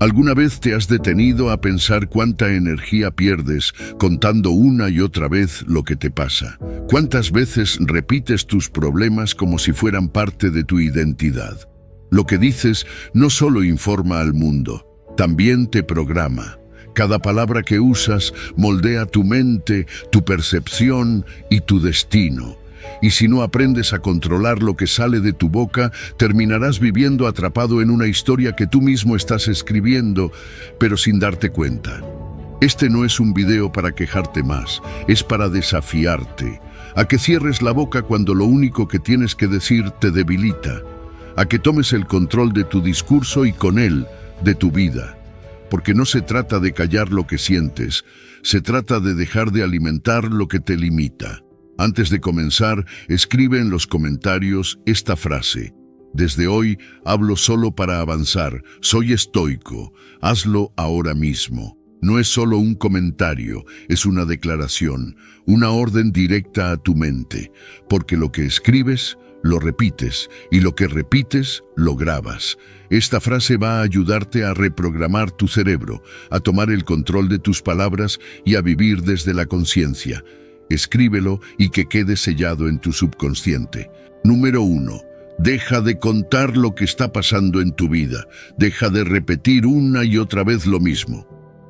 ¿Alguna vez te has detenido a pensar cuánta energía pierdes contando una y otra vez lo que te pasa? ¿Cuántas veces repites tus problemas como si fueran parte de tu identidad? Lo que dices no solo informa al mundo, también te programa. Cada palabra que usas moldea tu mente, tu percepción y tu destino. Y si no aprendes a controlar lo que sale de tu boca, terminarás viviendo atrapado en una historia que tú mismo estás escribiendo, pero sin darte cuenta. Este no es un video para quejarte más, es para desafiarte, a que cierres la boca cuando lo único que tienes que decir te debilita, a que tomes el control de tu discurso y con él, de tu vida. Porque no se trata de callar lo que sientes, se trata de dejar de alimentar lo que te limita. Antes de comenzar, escribe en los comentarios esta frase: desde hoy hablo solo para avanzar, soy estoico, hazlo ahora mismo. No es solo un comentario, es una declaración, una orden directa a tu mente, porque lo que escribes, lo repites, y lo que repites, lo grabas. Esta frase va a ayudarte a reprogramar tu cerebro, a tomar el control de tus palabras y a vivir desde la conciencia. Escríbelo y que quede sellado en tu subconsciente. Número 1. Deja de contar lo que está pasando en tu vida. Deja de repetir una y otra vez lo mismo.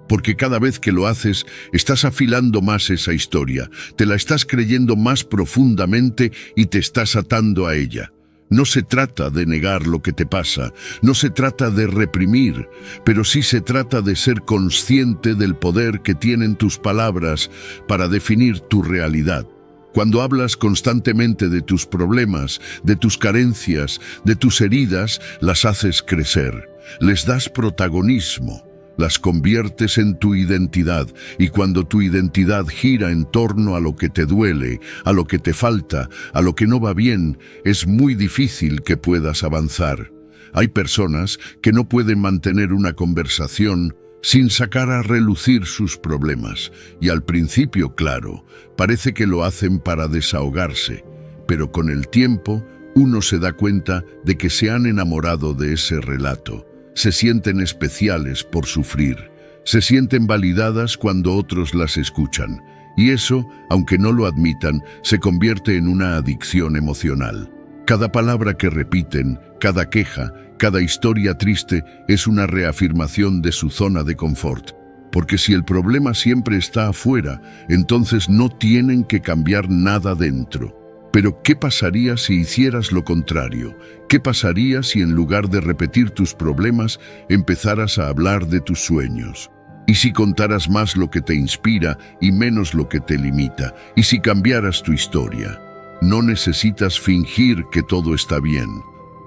Porque cada vez que lo haces, estás afilando más esa historia, te la estás creyendo más profundamente y te estás atando a ella. No se trata de negar lo que te pasa, no se trata de reprimir, pero sí se trata de ser consciente del poder que tienen tus palabras para definir tu realidad. Cuando hablas constantemente de tus problemas, de tus carencias, de tus heridas, las haces crecer, les das protagonismo. Las conviertes en tu identidad, y cuando tu identidad gira en torno a lo que te duele, a lo que te falta, a lo que no va bien, es muy difícil que puedas avanzar. Hay personas que no pueden mantener una conversación sin sacar a relucir sus problemas, y al principio, claro, parece que lo hacen para desahogarse, pero con el tiempo uno se da cuenta de que se han enamorado de ese relato. Se sienten especiales por sufrir, se sienten validadas cuando otros las escuchan, y eso, aunque no lo admitan, se convierte en una adicción emocional. Cada palabra que repiten, cada queja, cada historia triste es una reafirmación de su zona de confort. Porque si el problema siempre está afuera, entonces no tienen que cambiar nada dentro. Pero, ¿qué pasaría si hicieras lo contrario? ¿Qué pasaría si en lugar de repetir tus problemas, empezaras a hablar de tus sueños? ¿Y si contaras más lo que te inspira y menos lo que te limita? ¿Y si cambiaras tu historia? No necesitas fingir que todo está bien.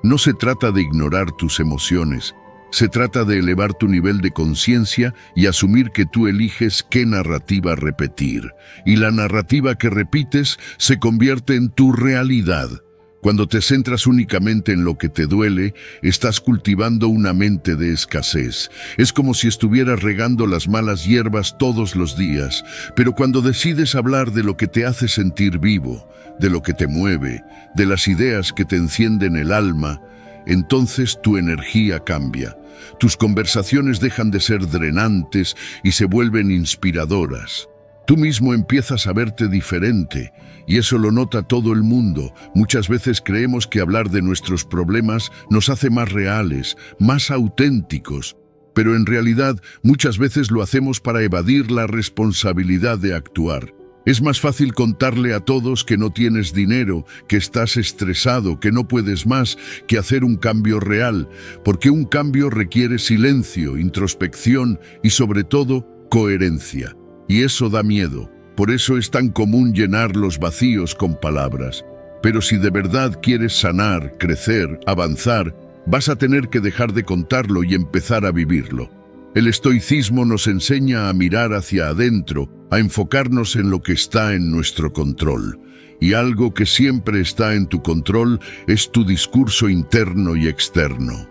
No se trata de ignorar tus emociones. Se trata de elevar tu nivel de conciencia y asumir que tú eliges qué narrativa repetir. Y la narrativa que repites se convierte en tu realidad. Cuando te centras únicamente en lo que te duele, estás cultivando una mente de escasez. Es como si estuvieras regando las malas hierbas todos los días. Pero cuando decides hablar de lo que te hace sentir vivo, de lo que te mueve, de las ideas que te encienden el alma, entonces tu energía cambia. Tus conversaciones dejan de ser drenantes y se vuelven inspiradoras. Tú mismo empiezas a verte diferente, y eso lo nota todo el mundo. Muchas veces creemos que hablar de nuestros problemas nos hace más reales, más auténticos, pero en realidad muchas veces lo hacemos para evadir la responsabilidad de actuar. Es más fácil contarle a todos que no tienes dinero, que estás estresado, que no puedes más, que hacer un cambio real, porque un cambio requiere silencio, introspección y sobre todo coherencia. Y eso da miedo. Por eso es tan común llenar los vacíos con palabras. Pero si de verdad quieres sanar, crecer, avanzar, vas a tener que dejar de contarlo y empezar a vivirlo. El estoicismo nos enseña a mirar hacia adentro, a enfocarnos en lo que está en nuestro control. Y algo que siempre está en tu control es tu discurso interno y externo.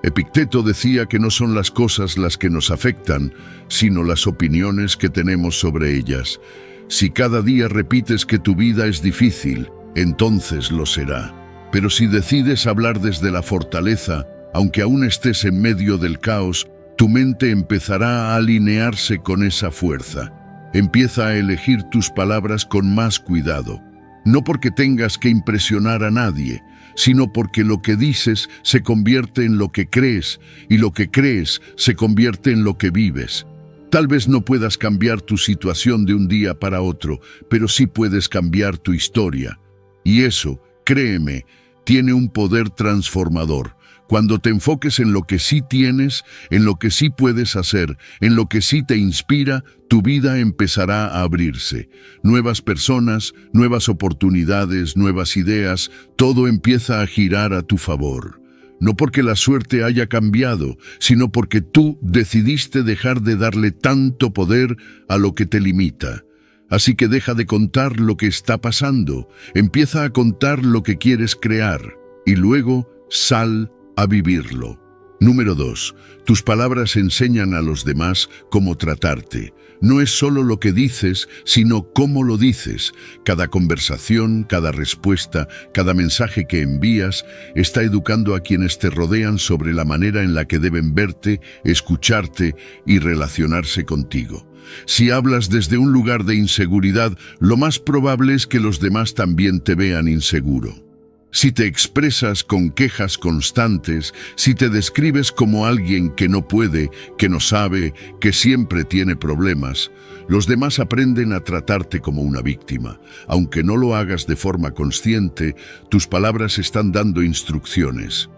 Epicteto decía que no son las cosas las que nos afectan, sino las opiniones que tenemos sobre ellas. Si cada día repites que tu vida es difícil, entonces lo será. Pero si decides hablar desde la fortaleza, aunque aún estés en medio del caos, tu mente empezará a alinearse con esa fuerza. Empieza a elegir tus palabras con más cuidado, no porque tengas que impresionar a nadie, sino porque lo que dices se convierte en lo que crees, y lo que crees se convierte en lo que vives. Tal vez no puedas cambiar tu situación de un día para otro, pero sí puedes cambiar tu historia. Y eso, créeme, tiene un poder transformador. Cuando te enfoques en lo que sí tienes, en lo que sí puedes hacer, en lo que sí te inspira, tu vida empezará a abrirse. Nuevas personas, nuevas oportunidades, nuevas ideas, todo empieza a girar a tu favor. No porque la suerte haya cambiado, sino porque tú decidiste dejar de darle tanto poder a lo que te limita. Así que deja de contar lo que está pasando, empieza a contar lo que quieres crear, y luego sal a vivirlo. Número 2. Tus palabras enseñan a los demás cómo tratarte. No es solo lo que dices, sino cómo lo dices. Cada conversación, cada respuesta, cada mensaje que envías está educando a quienes te rodean sobre la manera en la que deben verte, escucharte y relacionarse contigo. Si hablas desde un lugar de inseguridad, lo más probable es que los demás también te vean inseguro. Si te expresas con quejas constantes, si te describes como alguien que no puede, que no sabe, que siempre tiene problemas, los demás aprenden a tratarte como una víctima. Aunque no lo hagas de forma consciente, tus palabras están dando instrucciones.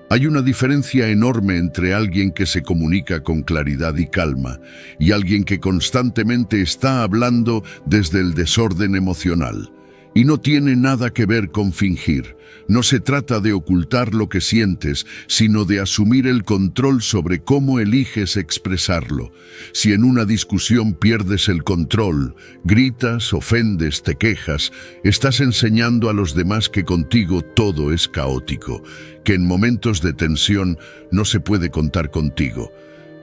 Hay una diferencia enorme entre alguien que se comunica con claridad y calma y alguien que constantemente está hablando desde el desorden emocional. Y no tiene nada que ver con fingir. No se trata de ocultar lo que sientes, sino de asumir el control sobre cómo eliges expresarlo. Si en una discusión pierdes el control, gritas, ofendes, te quejas, estás enseñando a los demás que contigo todo es caótico, que en momentos de tensión no se puede contar contigo.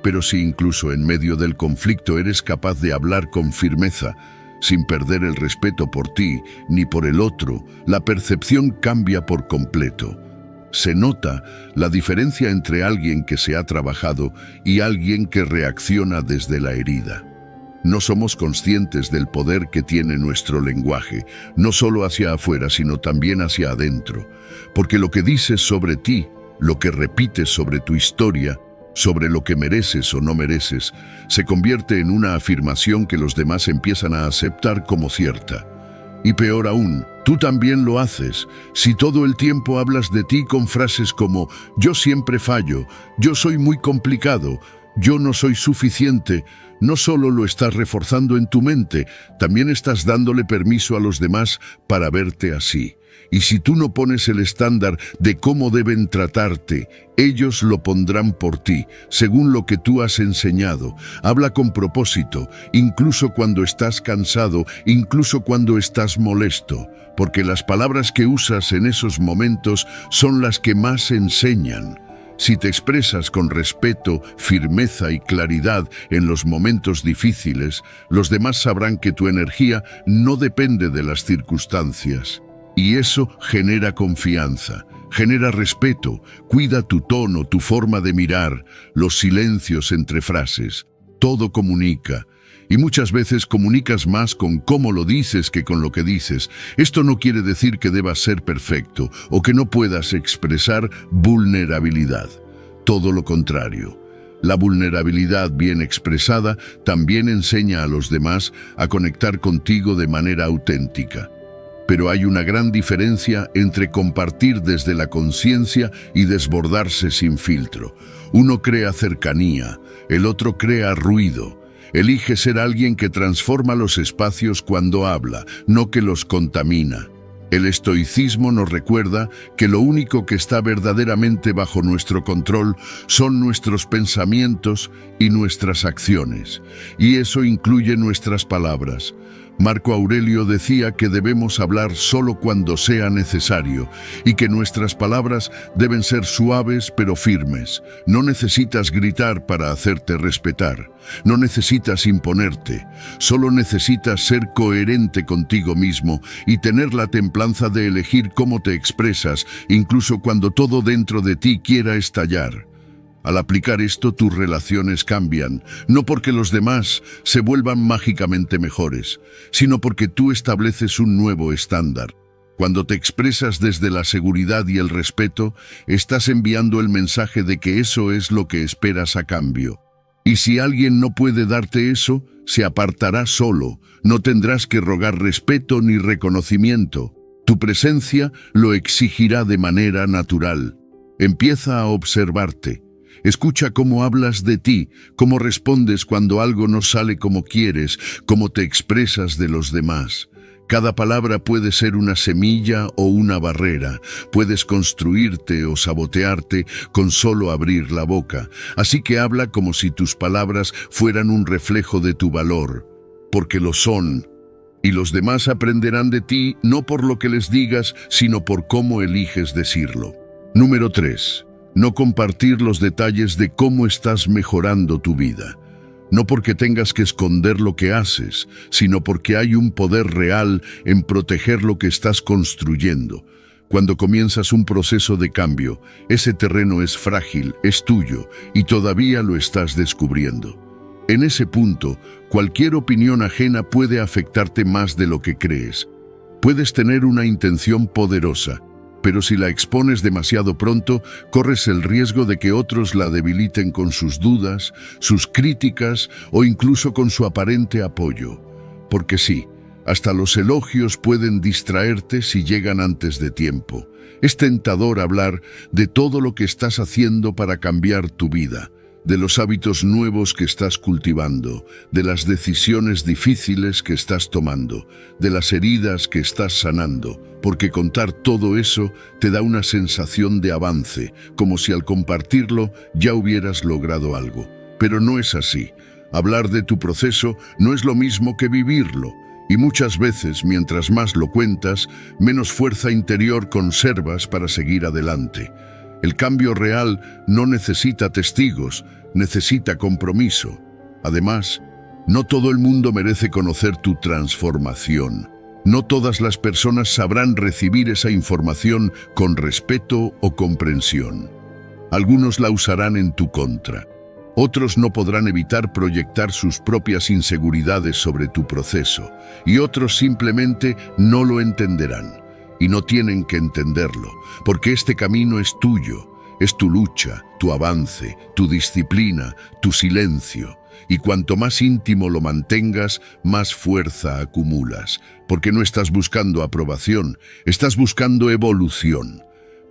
Pero si incluso en medio del conflicto eres capaz de hablar con firmeza, sin perder el respeto por ti ni por el otro, la percepción cambia por completo. Se nota la diferencia entre alguien que se ha trabajado y alguien que reacciona desde la herida. No somos conscientes del poder que tiene nuestro lenguaje, no solo hacia afuera, sino también hacia adentro. Porque lo que dices sobre ti, lo que repites sobre tu historia, sobre lo que mereces o no mereces, se convierte en una afirmación que los demás empiezan a aceptar como cierta. Y peor aún, tú también lo haces. Si todo el tiempo hablas de ti con frases como «yo siempre fallo», «yo soy muy complicado», «yo no soy suficiente», no solo lo estás reforzando en tu mente, también estás dándole permiso a los demás para verte así. Y si tú no pones el estándar de cómo deben tratarte, ellos lo pondrán por ti, según lo que tú has enseñado. Habla con propósito, incluso cuando estás cansado, incluso cuando estás molesto, porque las palabras que usas en esos momentos son las que más enseñan. Si te expresas con respeto, firmeza y claridad en los momentos difíciles, los demás sabrán que tu energía no depende de las circunstancias. Y eso genera confianza, genera respeto, cuida tu tono, tu forma de mirar, los silencios entre frases. Todo comunica. Y muchas veces comunicas más con cómo lo dices que con lo que dices. Esto no quiere decir que debas ser perfecto o que no puedas expresar vulnerabilidad. Todo lo contrario. La vulnerabilidad bien expresada también enseña a los demás a conectar contigo de manera auténtica. Pero hay una gran diferencia entre compartir desde la conciencia y desbordarse sin filtro. Uno crea cercanía, el otro crea ruido. Elige ser alguien que transforma los espacios cuando habla, no que los contamina. El estoicismo nos recuerda que lo único que está verdaderamente bajo nuestro control son nuestros pensamientos y nuestras acciones, y eso incluye nuestras palabras. Marco Aurelio decía que debemos hablar solo cuando sea necesario y que nuestras palabras deben ser suaves pero firmes. No necesitas gritar para hacerte respetar. No necesitas imponerte. Solo necesitas ser coherente contigo mismo y tener la templanza de elegir cómo te expresas, incluso cuando todo dentro de ti quiera estallar. Al aplicar esto, tus relaciones cambian, no porque los demás se vuelvan mágicamente mejores, sino porque tú estableces un nuevo estándar. Cuando te expresas desde la seguridad y el respeto, estás enviando el mensaje de que eso es lo que esperas a cambio. Y si alguien no puede darte eso, se apartará solo, no tendrás que rogar respeto ni reconocimiento. Tu presencia lo exigirá de manera natural. Empieza a observarte. Escucha cómo hablas de ti, cómo respondes cuando algo no sale como quieres, cómo te expresas de los demás. Cada palabra puede ser una semilla o una barrera. Puedes construirte o sabotearte con solo abrir la boca. Así que habla como si tus palabras fueran un reflejo de tu valor, porque lo son. Y los demás aprenderán de ti no por lo que les digas, sino por cómo eliges decirlo. Número 3. No compartir los detalles de cómo estás mejorando tu vida. No porque tengas que esconder lo que haces, sino porque hay un poder real en proteger lo que estás construyendo. Cuando comienzas un proceso de cambio, ese terreno es frágil, es tuyo, y todavía lo estás descubriendo. En ese punto, cualquier opinión ajena puede afectarte más de lo que crees. Puedes tener una intención poderosa, pero si la expones demasiado pronto, corres el riesgo de que otros la debiliten con sus dudas, sus críticas o incluso con su aparente apoyo. Porque sí, hasta los elogios pueden distraerte si llegan antes de tiempo. Es tentador hablar de todo lo que estás haciendo para cambiar tu vida, de los hábitos nuevos que estás cultivando, de las decisiones difíciles que estás tomando, de las heridas que estás sanando, porque contar todo eso te da una sensación de avance, como si al compartirlo ya hubieras logrado algo. Pero no es así. Hablar de tu proceso no es lo mismo que vivirlo, y muchas veces, mientras más lo cuentas, menos fuerza interior conservas para seguir adelante. El cambio real no necesita testigos, necesita compromiso. Además, no todo el mundo merece conocer tu transformación. No todas las personas sabrán recibir esa información con respeto o comprensión. Algunos la usarán en tu contra. Otros no podrán evitar proyectar sus propias inseguridades sobre tu proceso, y otros simplemente no lo entenderán. Y no tienen que entenderlo, porque este camino es tuyo, es tu lucha, tu avance, tu disciplina, tu silencio. Y cuanto más íntimo lo mantengas, más fuerza acumulas, porque no estás buscando aprobación, estás buscando evolución.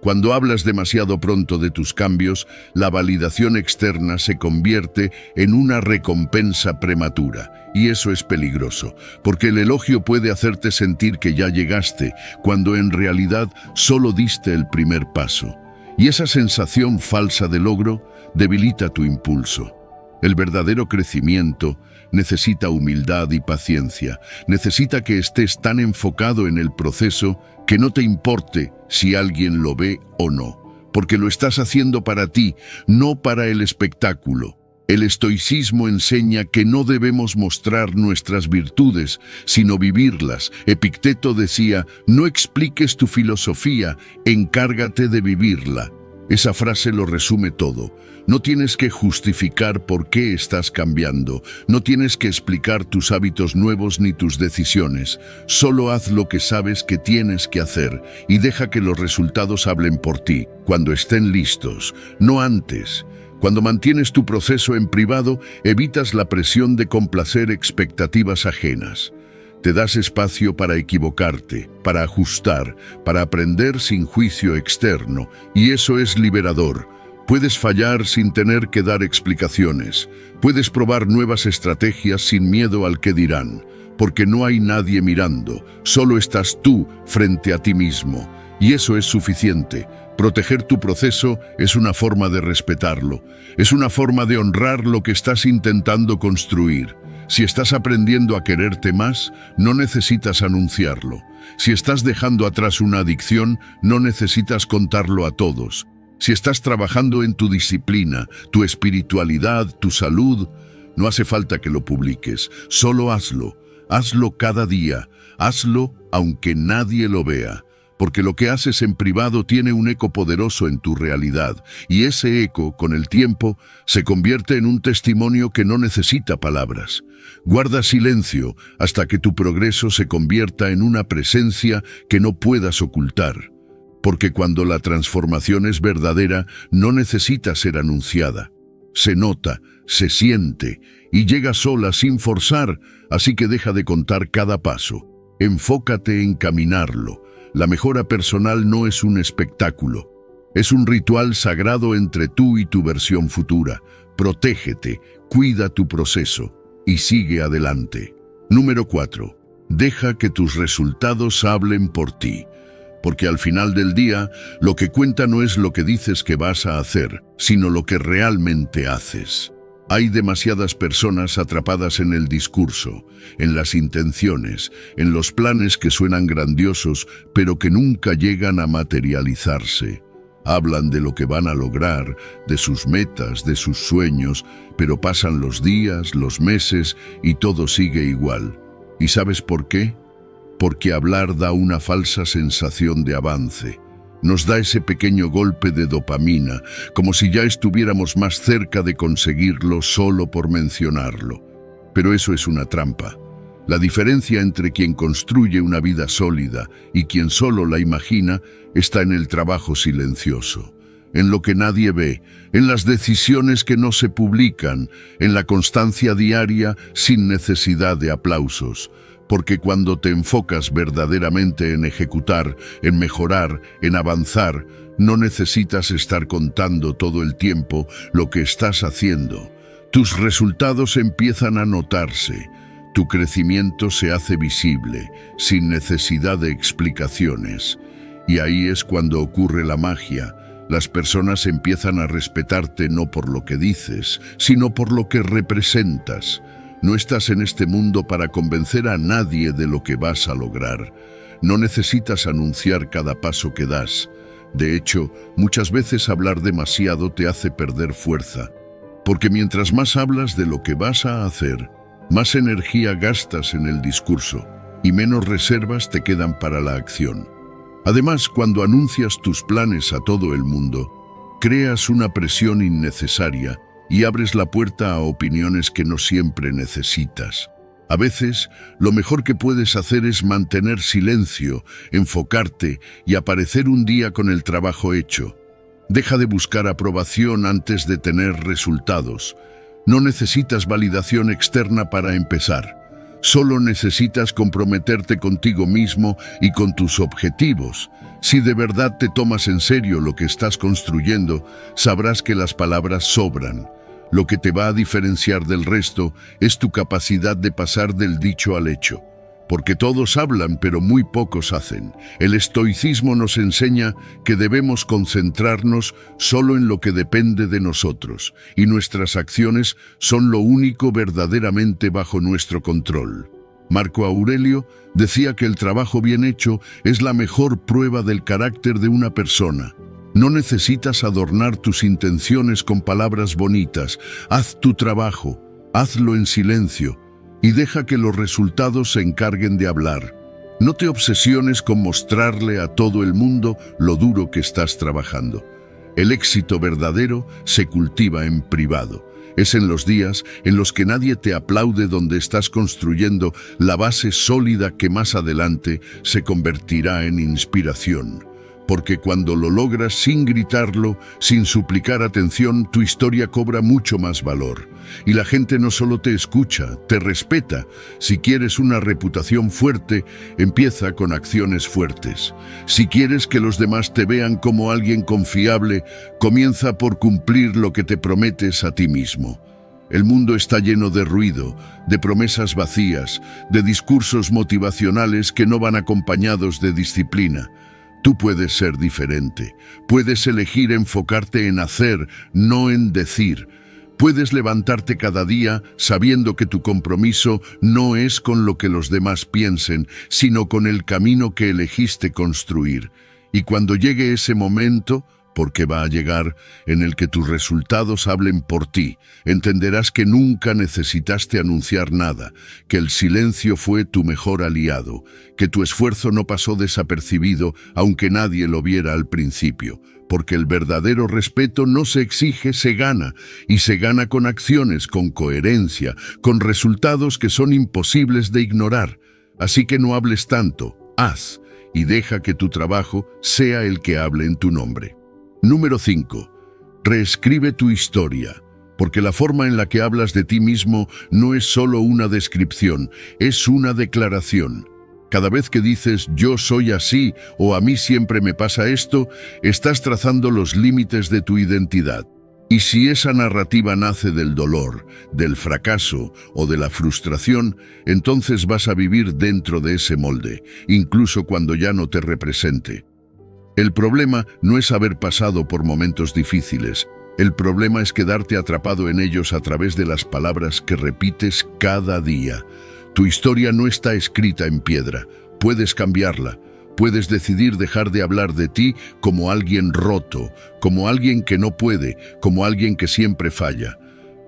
Cuando hablas demasiado pronto de tus cambios, la validación externa se convierte en una recompensa prematura. Y eso es peligroso, porque el elogio puede hacerte sentir que ya llegaste, cuando en realidad solo diste el primer paso. Y esa sensación falsa de logro debilita tu impulso. El verdadero crecimiento necesita humildad y paciencia. Necesita que estés tan enfocado en el proceso que no te importe si alguien lo ve o no, porque lo estás haciendo para ti, no para el espectáculo. El estoicismo enseña que no debemos mostrar nuestras virtudes, sino vivirlas. Epicteto decía, no expliques tu filosofía, encárgate de vivirla. Esa frase lo resume todo. No tienes que justificar por qué estás cambiando. No tienes que explicar tus hábitos nuevos ni tus decisiones. Solo haz lo que sabes que tienes que hacer y deja que los resultados hablen por ti, cuando estén listos, no antes. Cuando mantienes tu proceso en privado, evitas la presión de complacer expectativas ajenas. Te das espacio para equivocarte, para ajustar, para aprender sin juicio externo, y eso es liberador. Puedes fallar sin tener que dar explicaciones. Puedes probar nuevas estrategias sin miedo al que dirán, porque no hay nadie mirando, solo estás tú frente a ti mismo, y eso es suficiente. Proteger tu proceso es una forma de respetarlo, es una forma de honrar lo que estás intentando construir. Si estás aprendiendo a quererte más, no necesitas anunciarlo. Si estás dejando atrás una adicción, no necesitas contarlo a todos. Si estás trabajando en tu disciplina, tu espiritualidad, tu salud, no hace falta que lo publiques, solo hazlo. Hazlo cada día, hazlo aunque nadie lo vea, porque lo que haces en privado tiene un eco poderoso en tu realidad, y ese eco, con el tiempo, se convierte en un testimonio que no necesita palabras. Guarda silencio hasta que tu progreso se convierta en una presencia que no puedas ocultar, porque cuando la transformación es verdadera, no necesita ser anunciada. Se nota, se siente, y llega sola sin forzar, así que deja de contar cada paso. Enfócate en caminarlo. La mejora personal no es un espectáculo, es un ritual sagrado entre tú y tu versión futura. Protégete, cuida tu proceso y sigue adelante. Número 4. Deja que tus resultados hablen por ti, porque al final del día, lo que cuenta no es lo que dices que vas a hacer, sino lo que realmente haces. Hay demasiadas personas atrapadas en el discurso, en las intenciones, en los planes que suenan grandiosos, pero que nunca llegan a materializarse. Hablan de lo que van a lograr, de sus metas, de sus sueños, pero pasan los días, los meses y todo sigue igual. ¿Y sabes por qué? Porque hablar da una falsa sensación de avance. Nos da ese pequeño golpe de dopamina, como si ya estuviéramos más cerca de conseguirlo solo por mencionarlo. Pero eso es una trampa. La diferencia entre quien construye una vida sólida y quien solo la imagina está en el trabajo silencioso, en lo que nadie ve, en las decisiones que no se publican, en la constancia diaria sin necesidad de aplausos. Porque cuando te enfocas verdaderamente en ejecutar, en mejorar, en avanzar, no necesitas estar contando todo el tiempo lo que estás haciendo. Tus resultados empiezan a notarse, tu crecimiento se hace visible, sin necesidad de explicaciones. Y ahí es cuando ocurre la magia. Las personas empiezan a respetarte no por lo que dices, sino por lo que representas. No estás en este mundo para convencer a nadie de lo que vas a lograr. No necesitas anunciar cada paso que das. De hecho, muchas veces hablar demasiado te hace perder fuerza. Porque mientras más hablas de lo que vas a hacer, más energía gastas en el discurso y menos reservas te quedan para la acción. Además, cuando anuncias tus planes a todo el mundo, creas una presión innecesaria y abres la puerta a opiniones que no siempre necesitas. A veces, lo mejor que puedes hacer es mantener silencio, enfocarte y aparecer un día con el trabajo hecho. Deja de buscar aprobación antes de tener resultados. No necesitas validación externa para empezar. Solo necesitas comprometerte contigo mismo y con tus objetivos. Si de verdad te tomas en serio lo que estás construyendo, sabrás que las palabras sobran. Lo que te va a diferenciar del resto es tu capacidad de pasar del dicho al hecho. Porque todos hablan, pero muy pocos hacen. El estoicismo nos enseña que debemos concentrarnos solo en lo que depende de nosotros, y nuestras acciones son lo único verdaderamente bajo nuestro control. Marco Aurelio decía que el trabajo bien hecho es la mejor prueba del carácter de una persona. No necesitas adornar tus intenciones con palabras bonitas. Haz tu trabajo, hazlo en silencio, y deja que los resultados se encarguen de hablar. No te obsesiones con mostrarle a todo el mundo lo duro que estás trabajando. El éxito verdadero se cultiva en privado. Es en los días en los que nadie te aplaude donde estás construyendo la base sólida que más adelante se convertirá en inspiración. Porque cuando lo logras sin gritarlo, sin suplicar atención, tu historia cobra mucho más valor. Y la gente no solo te escucha, te respeta. Si quieres una reputación fuerte, empieza con acciones fuertes. Si quieres que los demás te vean como alguien confiable, comienza por cumplir lo que te prometes a ti mismo. El mundo está lleno de ruido, de promesas vacías, de discursos motivacionales que no van acompañados de disciplina. Tú puedes ser diferente, puedes elegir enfocarte en hacer, no en decir. Puedes levantarte cada día sabiendo que tu compromiso no es con lo que los demás piensen, sino con el camino que elegiste construir. Y cuando llegue ese momento, porque va a llegar en el que tus resultados hablen por ti. Entenderás que nunca necesitaste anunciar nada, que el silencio fue tu mejor aliado, que tu esfuerzo no pasó desapercibido aunque nadie lo viera al principio, porque el verdadero respeto no se exige, se gana, y se gana con acciones, con coherencia, con resultados que son imposibles de ignorar. Así que no hables tanto, haz, y deja que tu trabajo sea el que hable en tu nombre. Número 5. Reescribe tu historia, porque la forma en la que hablas de ti mismo no es solo una descripción, es una declaración. Cada vez que dices yo soy así o a mí siempre me pasa esto, estás trazando los límites de tu identidad. Y si esa narrativa nace del dolor, del fracaso o de la frustración, entonces vas a vivir dentro de ese molde, incluso cuando ya no te represente. El problema no es haber pasado por momentos difíciles. El problema es quedarte atrapado en ellos a través de las palabras que repites cada día. Tu historia no está escrita en piedra. Puedes cambiarla. Puedes decidir dejar de hablar de ti como alguien roto, como alguien que no puede, como alguien que siempre falla.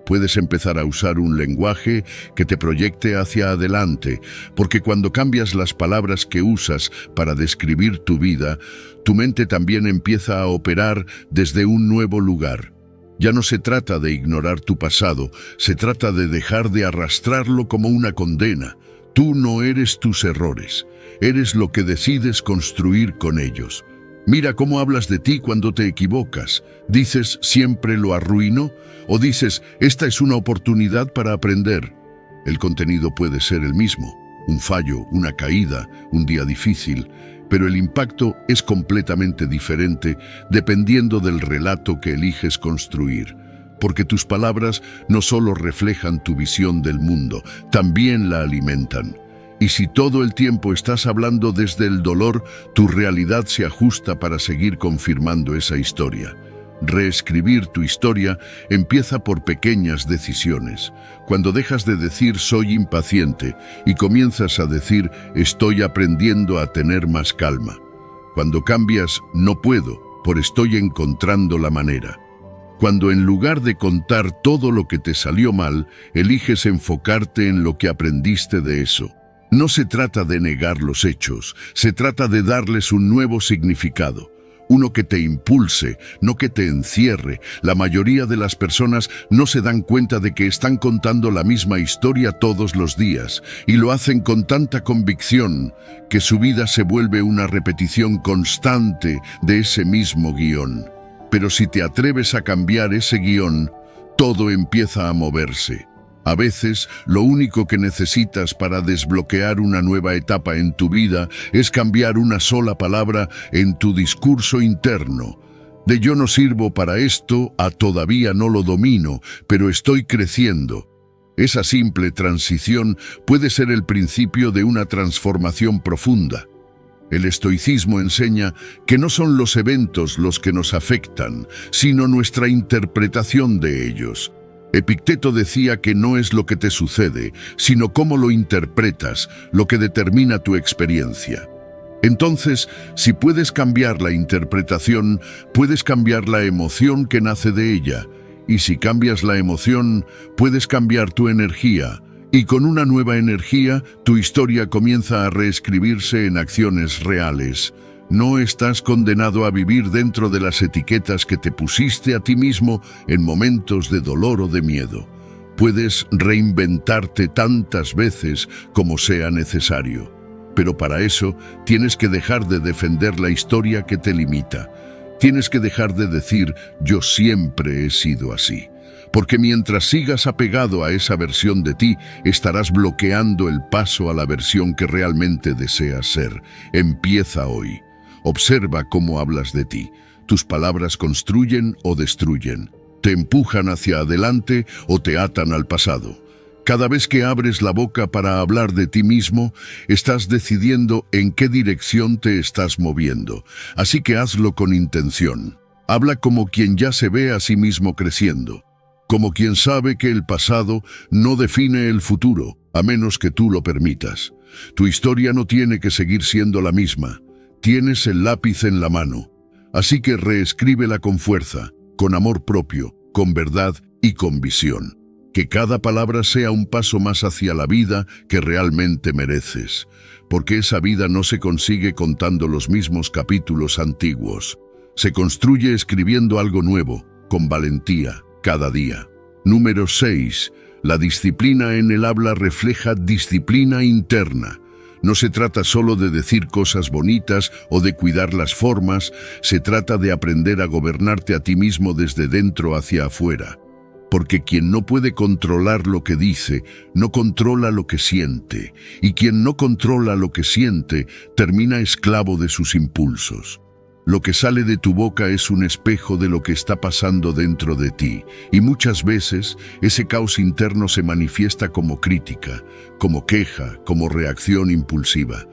Puedes empezar a usar un lenguaje que te proyecte hacia adelante, porque cuando cambias las palabras que usas para describir tu vida, tu mente también empieza a operar desde un nuevo lugar. Ya no se trata de ignorar tu pasado, se trata de dejar de arrastrarlo como una condena. Tú no eres tus errores, eres lo que decides construir con ellos. Mira cómo hablas de ti cuando te equivocas. ¿Dices siempre lo arruino? ¿O dices esta es una oportunidad para aprender? El contenido puede ser el mismo, un fallo, una caída, un día difícil, pero el impacto es completamente diferente dependiendo del relato que eliges construir. Porque tus palabras no solo reflejan tu visión del mundo, también la alimentan. Y si todo el tiempo estás hablando desde el dolor, tu realidad se ajusta para seguir confirmando esa historia. Reescribir tu historia empieza por pequeñas decisiones. Cuando dejas de decir soy impaciente y comienzas a decir estoy aprendiendo a tener más calma. Cuando cambias no puedo, por estoy encontrando la manera. Cuando en lugar de contar todo lo que te salió mal, eliges enfocarte en lo que aprendiste de eso. No se trata de negar los hechos, se trata de darles un nuevo significado. Uno que te impulse, no que te encierre. La mayoría de las personas no se dan cuenta de que están contando la misma historia todos los días y lo hacen con tanta convicción que su vida se vuelve una repetición constante de ese mismo guión. Pero si te atreves a cambiar ese guión, todo empieza a moverse. A veces, lo único que necesitas para desbloquear una nueva etapa en tu vida es cambiar una sola palabra en tu discurso interno. De yo no sirvo para esto a todavía no lo domino, pero estoy creciendo. Esa simple transición puede ser el principio de una transformación profunda. El estoicismo enseña que no son los eventos los que nos afectan, sino nuestra interpretación de ellos. Epicteto decía que no es lo que te sucede, sino cómo lo interpretas, lo que determina tu experiencia. Entonces, si puedes cambiar la interpretación, puedes cambiar la emoción que nace de ella. Y si cambias la emoción, puedes cambiar tu energía. Y con una nueva energía, tu historia comienza a reescribirse en acciones reales. No estás condenado a vivir dentro de las etiquetas que te pusiste a ti mismo en momentos de dolor o de miedo. Puedes reinventarte tantas veces como sea necesario. Pero para eso tienes que dejar de defender la historia que te limita. Tienes que dejar de decir yo siempre he sido así. Porque mientras sigas apegado a esa versión de ti, estarás bloqueando el paso a la versión que realmente deseas ser. Empieza hoy. Observa cómo hablas de ti. Tus palabras construyen o destruyen. Te empujan hacia adelante o te atan al pasado. Cada vez que abres la boca para hablar de ti mismo, estás decidiendo en qué dirección te estás moviendo. Así que hazlo con intención. Habla como quien ya se ve a sí mismo creciendo. Como quien sabe que el pasado no define el futuro, a menos que tú lo permitas. Tu historia no tiene que seguir siendo la misma. Tienes el lápiz en la mano. Así que reescríbela con fuerza, con amor propio, con verdad y con visión. Que cada palabra sea un paso más hacia la vida que realmente mereces, porque esa vida no se consigue contando los mismos capítulos antiguos. Se construye escribiendo algo nuevo, con valentía, cada día. Número 6. La disciplina en el habla refleja disciplina interna. No se trata solo de decir cosas bonitas o de cuidar las formas, se trata de aprender a gobernarte a ti mismo desde dentro hacia afuera. Porque quien no puede controlar lo que dice, no controla lo que siente, y quien no controla lo que siente, termina esclavo de sus impulsos. Lo que sale de tu boca es un espejo de lo que está pasando dentro de ti, y muchas veces ese caos interno se manifiesta como crítica, como queja, como reacción impulsiva.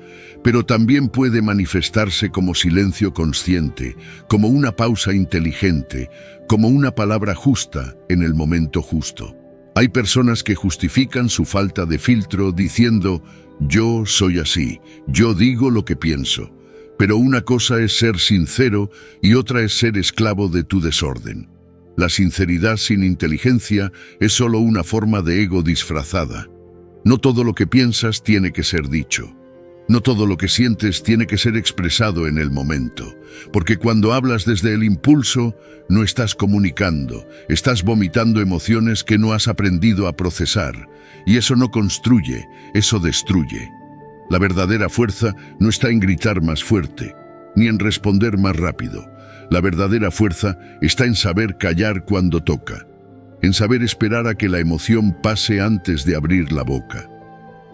Pero también puede manifestarse como silencio consciente, como una pausa inteligente, como una palabra justa en el momento justo. Hay personas que justifican su falta de filtro diciendo, yo soy así, yo digo lo que pienso. Pero una cosa es ser sincero y otra es ser esclavo de tu desorden. La sinceridad sin inteligencia es solo una forma de ego disfrazada. No todo lo que piensas tiene que ser dicho. No todo lo que sientes tiene que ser expresado en el momento, porque cuando hablas desde el impulso, no estás comunicando, estás vomitando emociones que no has aprendido a procesar, y eso no construye, eso destruye. La verdadera fuerza no está en gritar más fuerte, ni en responder más rápido. La verdadera fuerza está en saber callar cuando toca, en saber esperar a que la emoción pase antes de abrir la boca,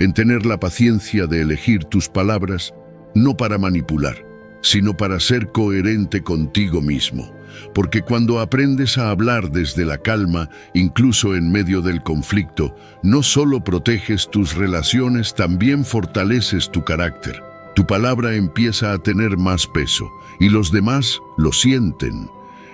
en tener la paciencia de elegir tus palabras, no para manipular, sino para ser coherente contigo mismo. Porque cuando aprendes a hablar desde la calma, incluso en medio del conflicto, no solo proteges tus relaciones, también fortaleces tu carácter. Tu palabra empieza a tener más peso, y los demás lo sienten.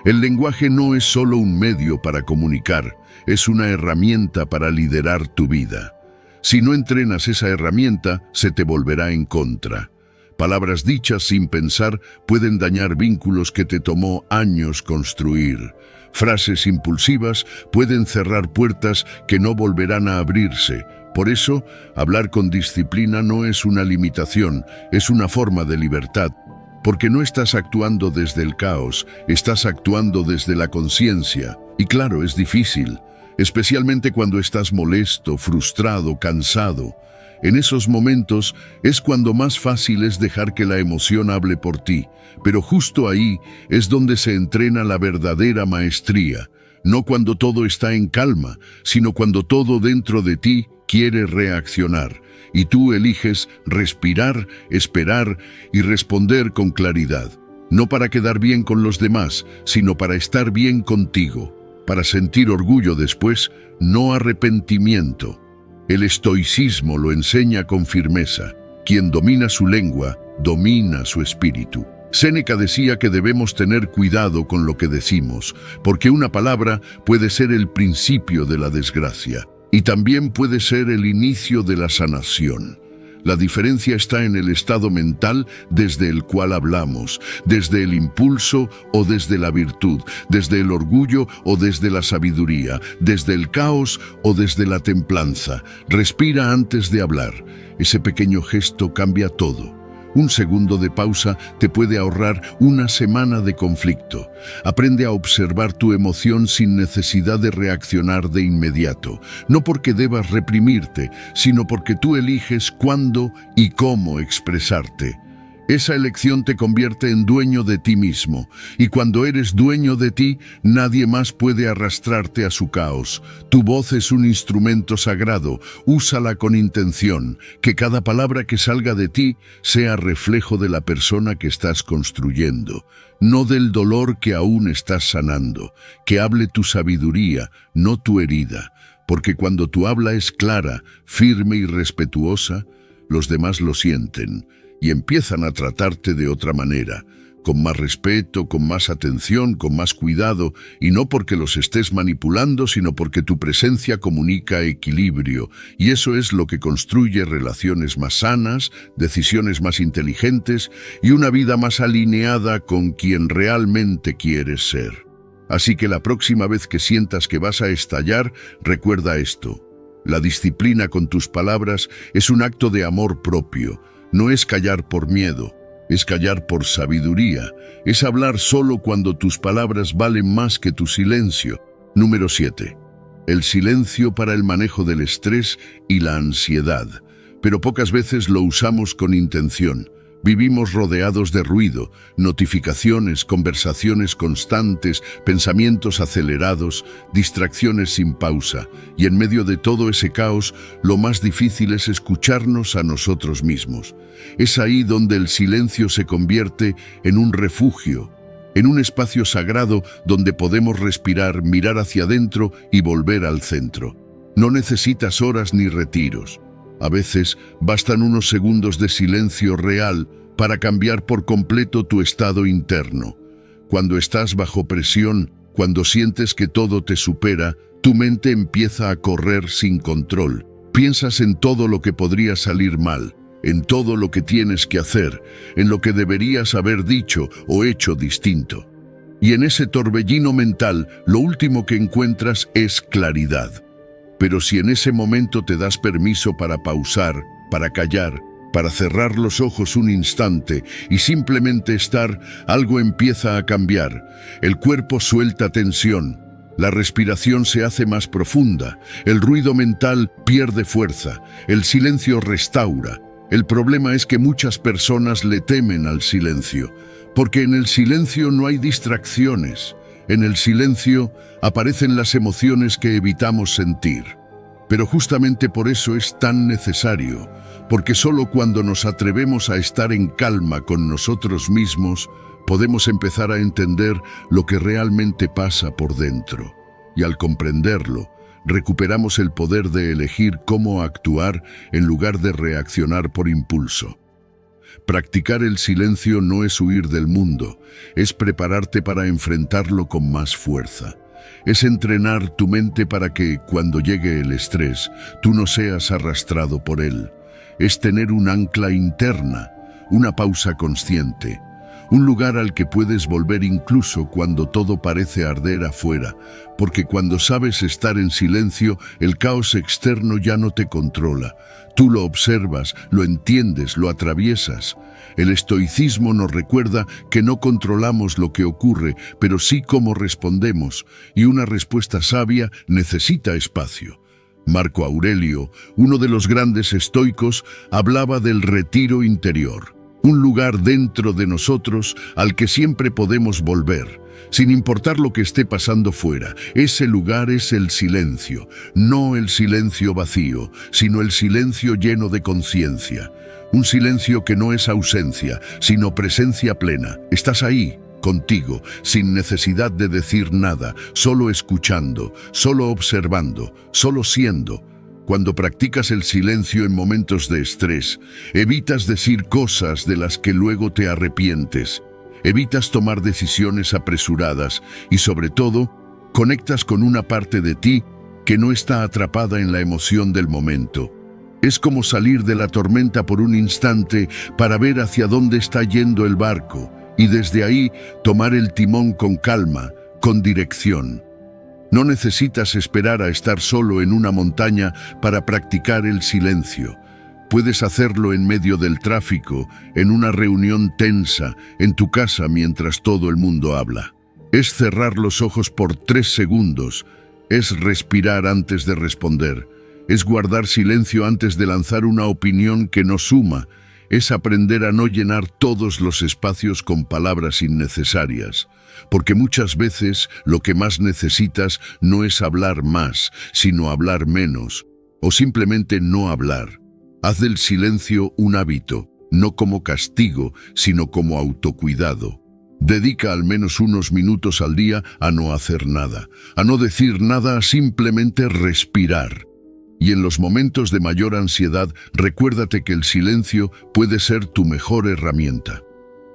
El lenguaje no es solo un medio para comunicar, es una herramienta para liderar tu vida. Si no entrenas esa herramienta, se te volverá en contra. Palabras dichas sin pensar pueden dañar vínculos que te tomó años construir. Frases impulsivas pueden cerrar puertas que no volverán a abrirse. Por eso, hablar con disciplina no es una limitación, es una forma de libertad. Porque no estás actuando desde el caos, estás actuando desde la conciencia. Y claro, es difícil, especialmente cuando estás molesto, frustrado, cansado. En esos momentos es cuando más fácil es dejar que la emoción hable por ti, pero justo ahí es donde se entrena la verdadera maestría, no cuando todo está en calma, sino cuando todo dentro de ti quiere reaccionar, y tú eliges respirar, esperar y responder con claridad, no para quedar bien con los demás, sino para estar bien contigo, para sentir orgullo después, no arrepentimiento. El estoicismo lo enseña con firmeza. Quien domina su lengua, domina su espíritu. Séneca decía que debemos tener cuidado con lo que decimos, porque una palabra puede ser el principio de la desgracia, y también puede ser el inicio de la sanación. La diferencia está en el estado mental desde el cual hablamos, desde el impulso o desde la virtud, desde el orgullo o desde la sabiduría, desde el caos o desde la templanza. Respira antes de hablar. Ese pequeño gesto cambia todo. Un segundo de pausa te puede ahorrar una semana de conflicto. Aprende a observar tu emoción sin necesidad de reaccionar de inmediato. No porque debas reprimirte, sino porque tú eliges cuándo y cómo expresarte. Esa elección te convierte en dueño de ti mismo, y cuando eres dueño de ti, nadie más puede arrastrarte a su caos. Tu voz es un instrumento sagrado, úsala con intención, que cada palabra que salga de ti sea reflejo de la persona que estás construyendo, no del dolor que aún estás sanando, que hable tu sabiduría, no tu herida, porque cuando tu habla es clara, firme y respetuosa, los demás lo sienten, y empiezan a tratarte de otra manera, con más respeto, con más atención, con más cuidado, y no porque los estés manipulando, sino porque tu presencia comunica equilibrio, y eso es lo que construye relaciones más sanas, decisiones más inteligentes y una vida más alineada con quien realmente quieres ser. Así que la próxima vez que sientas que vas a estallar, recuerda esto. La disciplina con tus palabras es un acto de amor propio. No es callar por miedo, es callar por sabiduría. Es hablar solo cuando tus palabras valen más que tu silencio. Número 7. El silencio para el manejo del estrés y la ansiedad. Pero pocas veces lo usamos con intención. Vivimos rodeados de ruido, notificaciones, conversaciones constantes, pensamientos acelerados, distracciones sin pausa. Y en medio de todo ese caos, lo más difícil es escucharnos a nosotros mismos. Es ahí donde el silencio se convierte en un refugio, en un espacio sagrado donde podemos respirar, mirar hacia adentro y volver al centro. No necesitas horas ni retiros. A veces bastan unos segundos de silencio real para cambiar por completo tu estado interno. Cuando estás bajo presión, cuando sientes que todo te supera, tu mente empieza a correr sin control. Piensas en todo lo que podría salir mal, en todo lo que tienes que hacer, en lo que deberías haber dicho o hecho distinto. Y en ese torbellino mental, lo último que encuentras es claridad. Pero si en ese momento te das permiso para pausar, para callar, para cerrar los ojos un instante y simplemente estar, algo empieza a cambiar. El cuerpo suelta tensión, la respiración se hace más profunda, el ruido mental pierde fuerza, el silencio restaura. El problema es que muchas personas le temen al silencio, porque en el silencio no hay distracciones. En el silencio aparecen las emociones que evitamos sentir. Pero justamente por eso es tan necesario, porque solo cuando nos atrevemos a estar en calma con nosotros mismos, podemos empezar a entender lo que realmente pasa por dentro. Y al comprenderlo, recuperamos el poder de elegir cómo actuar en lugar de reaccionar por impulso. Practicar el silencio no es huir del mundo, es prepararte para enfrentarlo con más fuerza. Es entrenar tu mente para que, cuando llegue el estrés, tú no seas arrastrado por él. Es tener un ancla interna, una pausa consciente, un lugar al que puedes volver incluso cuando todo parece arder afuera, porque cuando sabes estar en silencio, el caos externo ya no te controla. Tú lo observas, lo entiendes, lo atraviesas. El estoicismo nos recuerda que no controlamos lo que ocurre, pero sí cómo respondemos, y una respuesta sabia necesita espacio. Marco Aurelio, uno de los grandes estoicos, hablaba del retiro interior, un lugar dentro de nosotros al que siempre podemos volver, sin importar lo que esté pasando fuera. Ese lugar es el silencio, no el silencio vacío, sino el silencio lleno de conciencia. Un silencio que no es ausencia, sino presencia plena. Estás ahí, contigo, sin necesidad de decir nada, solo escuchando, solo observando, solo siendo. Cuando practicas el silencio en momentos de estrés, evitas decir cosas de las que luego te arrepientes. Evitas tomar decisiones apresuradas y, sobre todo, conectas con una parte de ti que no está atrapada en la emoción del momento. Es como salir de la tormenta por un instante para ver hacia dónde está yendo el barco y desde ahí tomar el timón con calma, con dirección. No necesitas esperar a estar solo en una montaña para practicar el silencio. Puedes hacerlo en medio del tráfico, en una reunión tensa, en tu casa mientras todo el mundo habla. Es cerrar los ojos por 3 segundos, es respirar antes de responder, es guardar silencio antes de lanzar una opinión que no suma, es aprender a no llenar todos los espacios con palabras innecesarias, porque muchas veces lo que más necesitas no es hablar más, sino hablar menos, o simplemente no hablar. Haz del silencio un hábito, no como castigo, sino como autocuidado. Dedica al menos unos minutos al día a no hacer nada, a no decir nada, a simplemente respirar. Y en los momentos de mayor ansiedad, recuérdate que el silencio puede ser tu mejor herramienta.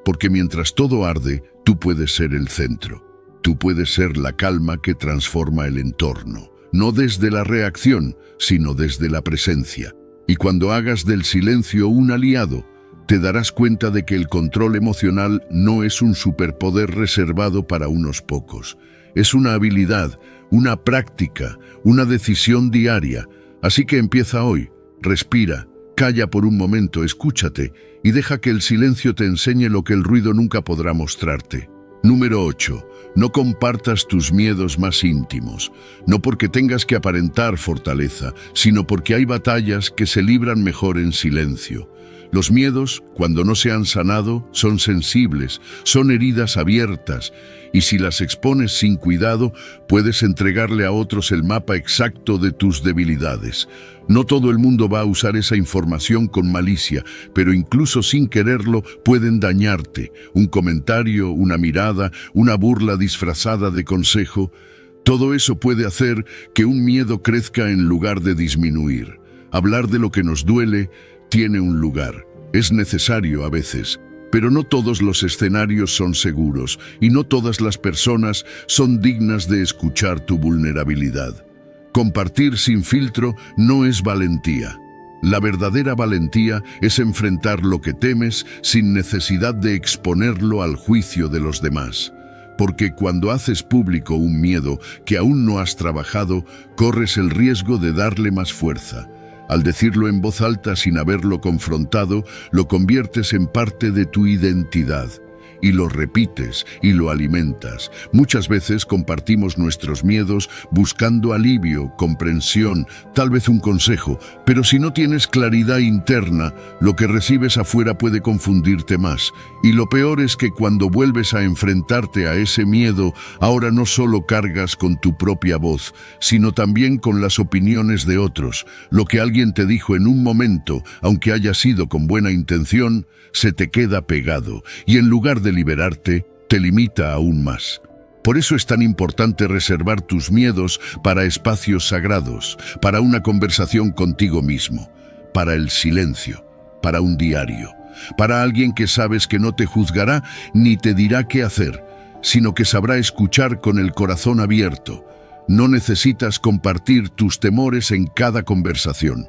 porque mientras todo arde, tú puedes ser el centro. Tú puedes ser la calma que transforma el entorno, no desde la reacción, sino desde la presencia. Y cuando hagas del silencio un aliado, te darás cuenta de que el control emocional no es un superpoder reservado para unos pocos. Es una habilidad, una práctica, una decisión diaria. Así que empieza hoy, respira, calla por un momento, escúchate y deja que el silencio te enseñe lo que el ruido nunca podrá mostrarte. Número 8. No compartas tus miedos más íntimos, no porque tengas que aparentar fortaleza, sino porque hay batallas que se libran mejor en silencio. Los miedos, cuando no se han sanado, son sensibles, son heridas abiertas, y si las expones sin cuidado, puedes entregarle a otros el mapa exacto de tus debilidades. No todo el mundo va a usar esa información con malicia, pero incluso sin quererlo pueden dañarte. Un comentario, una mirada, una burla disfrazada de consejo, todo eso puede hacer que un miedo crezca en lugar de disminuir. Hablar de lo que nos duele tiene un lugar. Es necesario a veces, pero no todos los escenarios son seguros y no todas las personas son dignas de escuchar tu vulnerabilidad. Compartir sin filtro no es valentía. La verdadera valentía es enfrentar lo que temes sin necesidad de exponerlo al juicio de los demás. Porque cuando haces público un miedo que aún no has trabajado, corres el riesgo de darle más fuerza. Al decirlo en voz alta sin haberlo confrontado, lo conviertes en parte de tu identidad. Y lo repites y lo alimentas. Muchas veces compartimos nuestros miedos buscando alivio, comprensión, tal vez un consejo, pero si no tienes claridad interna, lo que recibes afuera puede confundirte más. Y lo peor es que cuando vuelves a enfrentarte a ese miedo, ahora no solo cargas con tu propia voz, sino también con las opiniones de otros. Lo que alguien te dijo en un momento, aunque haya sido con buena intención, se te queda pegado, y en lugar de liberarte, te limita aún más. Por eso es tan importante reservar tus miedos para espacios sagrados, para una conversación contigo mismo, para el silencio, para un diario, para alguien que sabes que no te juzgará ni te dirá qué hacer, sino que sabrá escuchar con el corazón abierto. No necesitas compartir tus temores en cada conversación.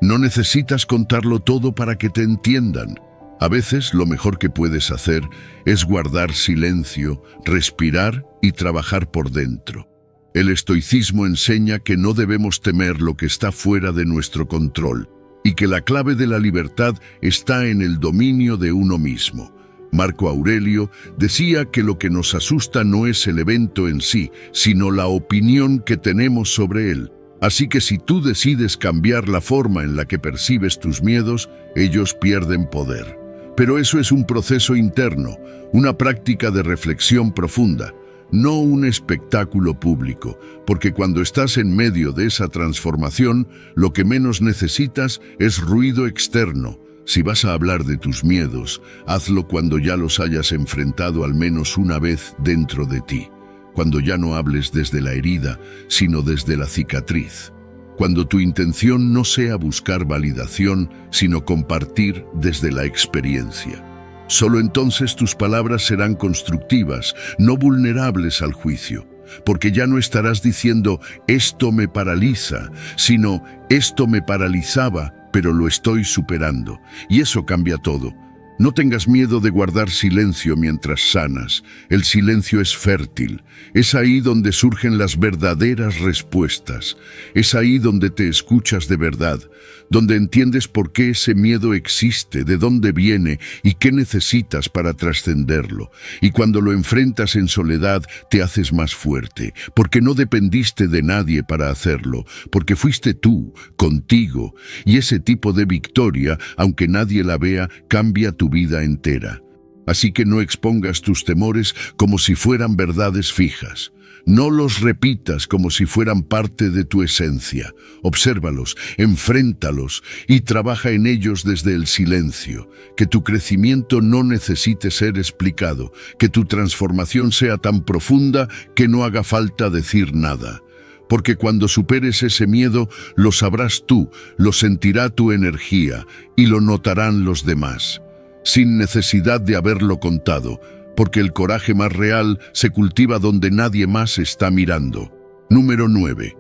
No necesitas contarlo todo para que te entiendan. A veces lo mejor que puedes hacer es guardar silencio, respirar y trabajar por dentro. El estoicismo enseña que no debemos temer lo que está fuera de nuestro control y que la clave de la libertad está en el dominio de uno mismo. Marco Aurelio decía que lo que nos asusta no es el evento en sí, sino la opinión que tenemos sobre él. Así que si tú decides cambiar la forma en la que percibes tus miedos, ellos pierden poder. Pero eso es un proceso interno, una práctica de reflexión profunda, no un espectáculo público, porque cuando estás en medio de esa transformación, lo que menos necesitas es ruido externo. Si vas a hablar de tus miedos, hazlo cuando ya los hayas enfrentado al menos una vez dentro de ti, cuando ya no hables desde la herida, sino desde la cicatriz. Cuando tu intención no sea buscar validación, sino compartir desde la experiencia. Solo entonces tus palabras serán constructivas, no vulnerables al juicio, porque ya no estarás diciendo «esto me paraliza», sino «esto me paralizaba, pero lo estoy superando». Y eso cambia todo. No tengas miedo de guardar silencio mientras sanas. El silencio es fértil. Es ahí donde surgen las verdaderas respuestas. Es ahí donde te escuchas de verdad, donde entiendes por qué ese miedo existe, de dónde viene y qué necesitas para trascenderlo. Y cuando lo enfrentas en soledad, te haces más fuerte, porque no dependiste de nadie para hacerlo, porque fuiste tú, contigo. Y ese tipo de victoria, aunque nadie la vea, cambia tu vida entera. Así que no expongas tus temores como si fueran verdades fijas. No los repitas como si fueran parte de tu esencia. Obsérvalos, enfréntalos y trabaja en ellos desde el silencio. Que tu crecimiento no necesite ser explicado, que tu transformación sea tan profunda que no haga falta decir nada. Porque cuando superes ese miedo, lo sabrás tú, lo sentirá tu energía y lo notarán los demás. sin necesidad de haberlo contado, porque el coraje más real se cultiva donde nadie más está mirando. Número 9.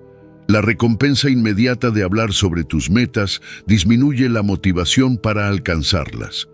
La recompensa inmediata de hablar sobre tus metas disminuye la motivación para alcanzarlas.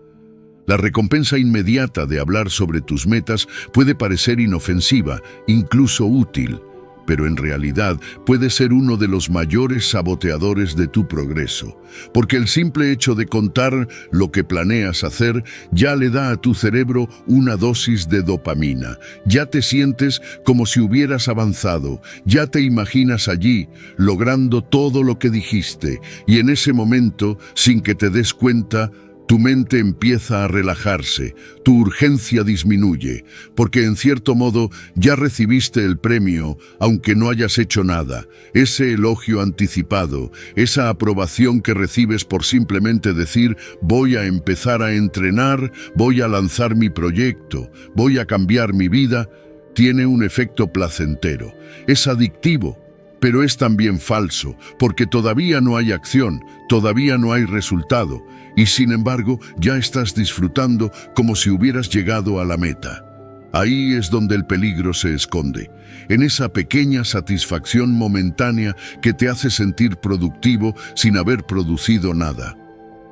La recompensa inmediata de hablar sobre tus metas puede parecer inofensiva, incluso útil, pero en realidad puede ser uno de los mayores saboteadores de tu progreso, porque el simple hecho de contar lo que planeas hacer ya le da a tu cerebro una dosis de dopamina. Ya te sientes como si hubieras avanzado, ya te imaginas allí, logrando todo lo que dijiste, y en ese momento, sin que te des cuenta, tu mente empieza a relajarse, tu urgencia disminuye, porque en cierto modo ya recibiste el premio, aunque no hayas hecho nada. Ese elogio anticipado, esa aprobación que recibes por simplemente decir voy a empezar a entrenar, voy a lanzar mi proyecto, voy a cambiar mi vida, tiene un efecto placentero. Es adictivo, pero es también falso, porque todavía no hay acción, todavía no hay resultado, y sin embargo ya estás disfrutando como si hubieras llegado a la meta. Ahí es donde el peligro se esconde, en esa pequeña satisfacción momentánea que te hace sentir productivo sin haber producido nada.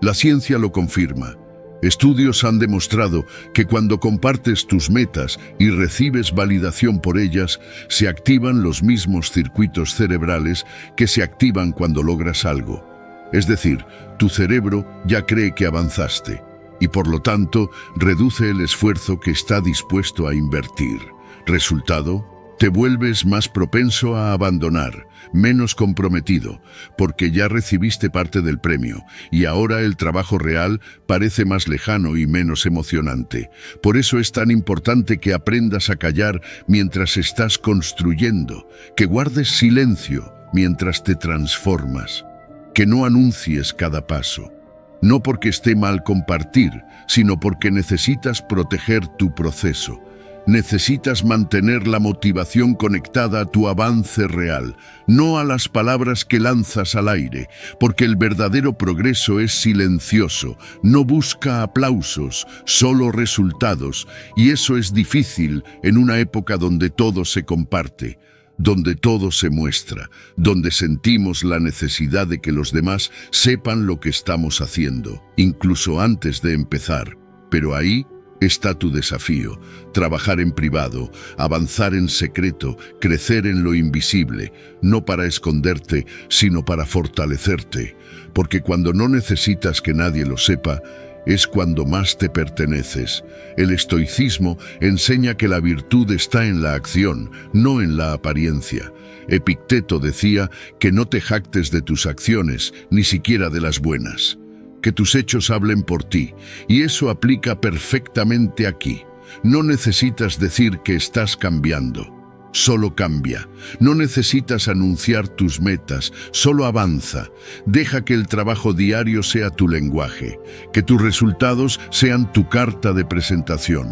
La ciencia lo confirma. Estudios han demostrado que cuando compartes tus metas y recibes validación por ellas, se activan los mismos circuitos cerebrales que se activan cuando logras algo. Es decir, tu cerebro ya cree que avanzaste y por lo tanto reduce el esfuerzo que está dispuesto a invertir. Resultado, te vuelves más propenso a abandonar, menos comprometido, porque ya recibiste parte del premio y ahora el trabajo real parece más lejano y menos emocionante. Por eso es tan importante que aprendas a callar mientras estás construyendo, que guardes silencio mientras te transformas, que no anuncies cada paso. No porque esté mal compartir, sino porque necesitas proteger tu proceso. Necesitas mantener la motivación conectada a tu avance real, no a las palabras que lanzas al aire, porque el verdadero progreso es silencioso, no busca aplausos, solo resultados, y eso es difícil en una época donde todo se comparte, donde todo se muestra, donde sentimos la necesidad de que los demás sepan lo que estamos haciendo, incluso antes de empezar. Pero ahí está tu desafío: trabajar en privado, avanzar en secreto, crecer en lo invisible, no para esconderte, sino para fortalecerte, porque cuando no necesitas que nadie lo sepa, es cuando más te perteneces. El estoicismo enseña que la virtud está en la acción, no en la apariencia. Epicteto decía que no te jactes de tus acciones, ni siquiera de las buenas. Que tus hechos hablen por ti, y eso aplica perfectamente aquí. No necesitas decir que estás cambiando, solo cambia. No necesitas anunciar tus metas, solo avanza. Deja que el trabajo diario sea tu lenguaje, que tus resultados sean tu carta de presentación.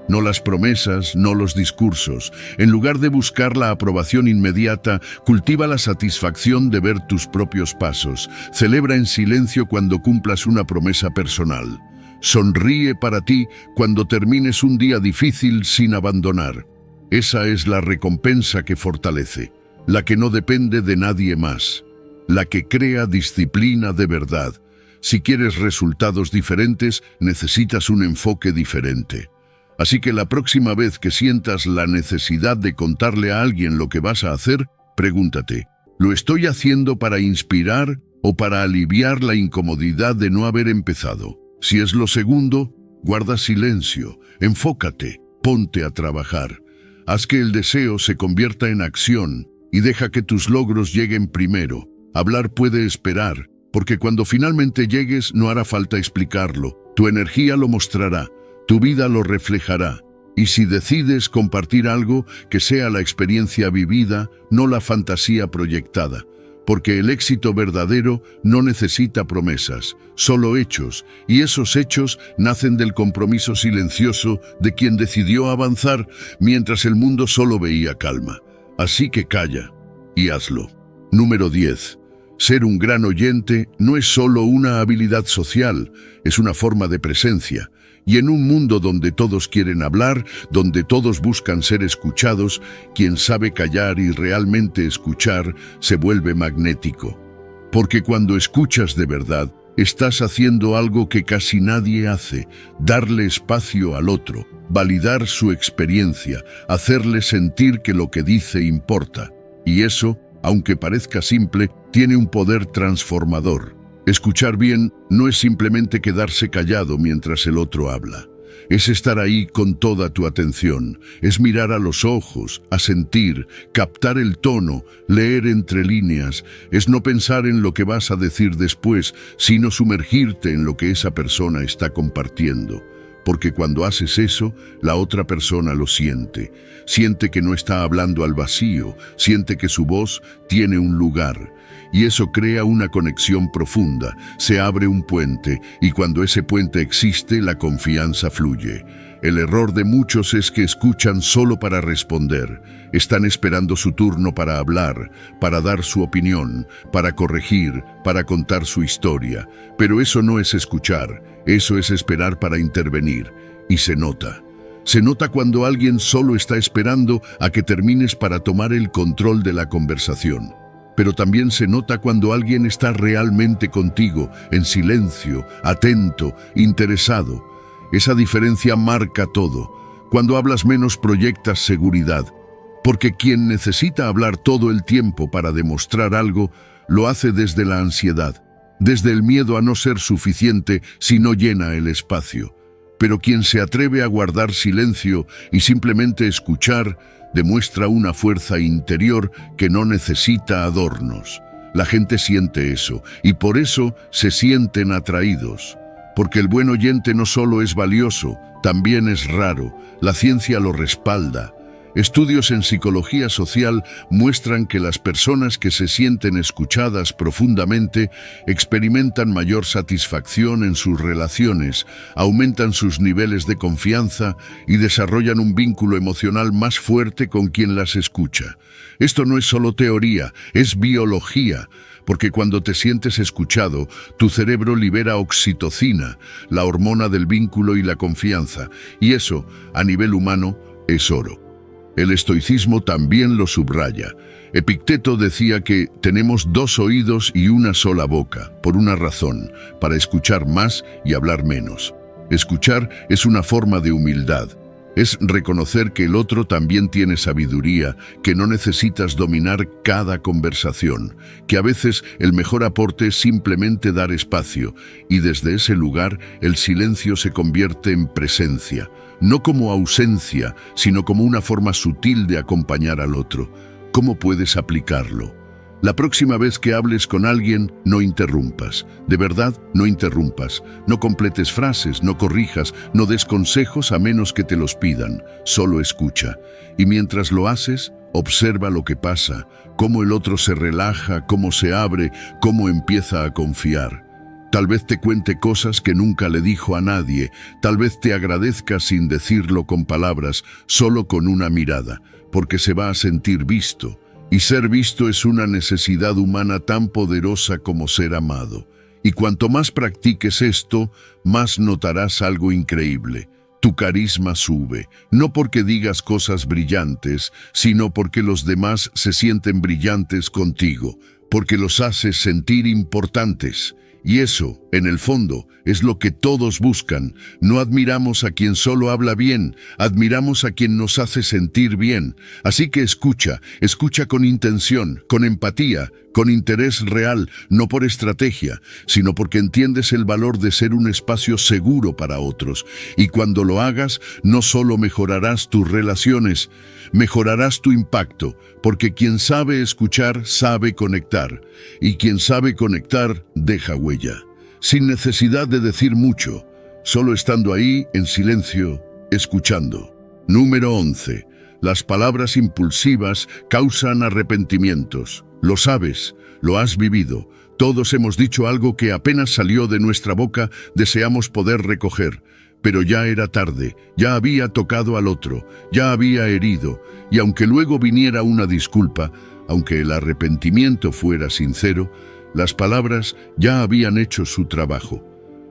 No las promesas, no los discursos. En lugar de buscar la aprobación inmediata, cultiva la satisfacción de ver tus propios pasos. Celebra en silencio cuando cumplas una promesa personal. Sonríe para ti cuando termines un día difícil sin abandonar. Esa es la recompensa que fortalece, la que no depende de nadie más, la que crea disciplina de verdad. Si quieres resultados diferentes, necesitas un enfoque diferente. Así que la próxima vez que sientas la necesidad de contarle a alguien lo que vas a hacer, pregúntate, ¿lo estoy haciendo para inspirar o para aliviar la incomodidad de no haber empezado? Si es lo segundo, guarda silencio, enfócate, ponte a trabajar. Haz que el deseo se convierta en acción y deja que tus logros lleguen primero. Hablar puede esperar, porque cuando finalmente llegues no hará falta explicarlo. Tu energía lo mostrará. Tu vida lo reflejará, y si decides compartir algo, que sea la experiencia vivida, no la fantasía proyectada, porque el éxito verdadero no necesita promesas, solo hechos, y esos hechos nacen del compromiso silencioso de quien decidió avanzar mientras el mundo solo veía calma. Así que calla y hazlo. Número 10. Ser un gran oyente no es solo una habilidad social, es una forma de presencia. Y en un mundo donde todos quieren hablar, donde todos buscan ser escuchados, quien sabe callar y realmente escuchar se vuelve magnético. Porque cuando escuchas de verdad, estás haciendo algo que casi nadie hace: darle espacio al otro, validar su experiencia, hacerle sentir que lo que dice importa. Y eso, aunque parezca simple, tiene un poder transformador. Escuchar bien no es simplemente quedarse callado mientras el otro habla. Es estar ahí con toda tu atención, es mirar a los ojos, asentir, captar el tono, leer entre líneas, es no pensar en lo que vas a decir después, sino sumergirte en lo que esa persona está compartiendo. Porque cuando haces eso, la otra persona lo siente. Siente que no está hablando al vacío, siente que su voz tiene un lugar. Y eso crea una conexión profunda, se abre un puente, y cuando ese puente existe, la confianza fluye. El error de muchos es que escuchan solo para responder. Están esperando su turno para hablar, para dar su opinión, para corregir, para contar su historia. Pero eso no es escuchar, eso es esperar para intervenir. Y se nota. Se nota cuando alguien solo está esperando a que termines para tomar el control de la conversación. Pero también se nota cuando alguien está realmente contigo, en silencio, atento, interesado. Esa diferencia marca todo. Cuando hablas menos proyectas seguridad, porque quien necesita hablar todo el tiempo para demostrar algo, lo hace desde la ansiedad, desde el miedo a no ser suficiente si no llena el espacio. Pero quien se atreve a guardar silencio y simplemente escuchar, demuestra una fuerza interior que no necesita adornos. La gente siente eso, y por eso se sienten atraídos. Porque el buen oyente no solo es valioso, también es raro. La ciencia lo respalda. Estudios en psicología social muestran que las personas que se sienten escuchadas profundamente experimentan mayor satisfacción en sus relaciones, aumentan sus niveles de confianza y desarrollan un vínculo emocional más fuerte con quien las escucha. Esto no es solo teoría, es biología, porque cuando te sientes escuchado, tu cerebro libera oxitocina, la hormona del vínculo y la confianza, y eso, a nivel humano, es oro. El estoicismo también lo subraya. Epicteto decía que tenemos 2 oídos y una sola boca, por una razón: para escuchar más y hablar menos. Escuchar es una forma de humildad. Es reconocer que el otro también tiene sabiduría, que no necesitas dominar cada conversación, que a veces el mejor aporte es simplemente dar espacio, y desde ese lugar el silencio se convierte en presencia. No como ausencia, sino como una forma sutil de acompañar al otro. ¿Cómo puedes aplicarlo? La próxima vez que hables con alguien, no interrumpas. De verdad, no interrumpas. No completes frases, no corrijas, no des consejos a menos que te los pidan. Solo escucha. Y mientras lo haces, observa lo que pasa, cómo el otro se relaja, cómo se abre, cómo empieza a confiar. Tal vez te cuente cosas que nunca le dijo a nadie, tal vez te agradezca sin decirlo con palabras, solo con una mirada, porque se va a sentir visto. Y ser visto es una necesidad humana tan poderosa como ser amado. Y cuanto más practiques esto, más notarás algo increíble. Tu carisma sube, no porque digas cosas brillantes, sino porque los demás se sienten brillantes contigo, porque los haces sentir importantes. Y eso, en el fondo, es lo que todos buscan. No admiramos a quien solo habla bien, admiramos a quien nos hace sentir bien. Así que escucha con intención, con empatía, con interés real, no por estrategia, sino porque entiendes el valor de ser un espacio seguro para otros. Y cuando lo hagas, no solo mejorarás tus relaciones, mejorarás tu impacto, porque quien sabe escuchar, sabe conectar. Y quien sabe conectar, deja huella. Sin necesidad de decir mucho, solo estando ahí, en silencio, escuchando. Número 11. Las palabras impulsivas causan arrepentimientos. Lo sabes, lo has vivido. Todos hemos dicho algo que apenas salió de nuestra boca, deseamos poder recoger. Pero ya era tarde, ya había tocado al otro, ya había herido, y aunque luego viniera una disculpa, aunque el arrepentimiento fuera sincero, las palabras ya habían hecho su trabajo.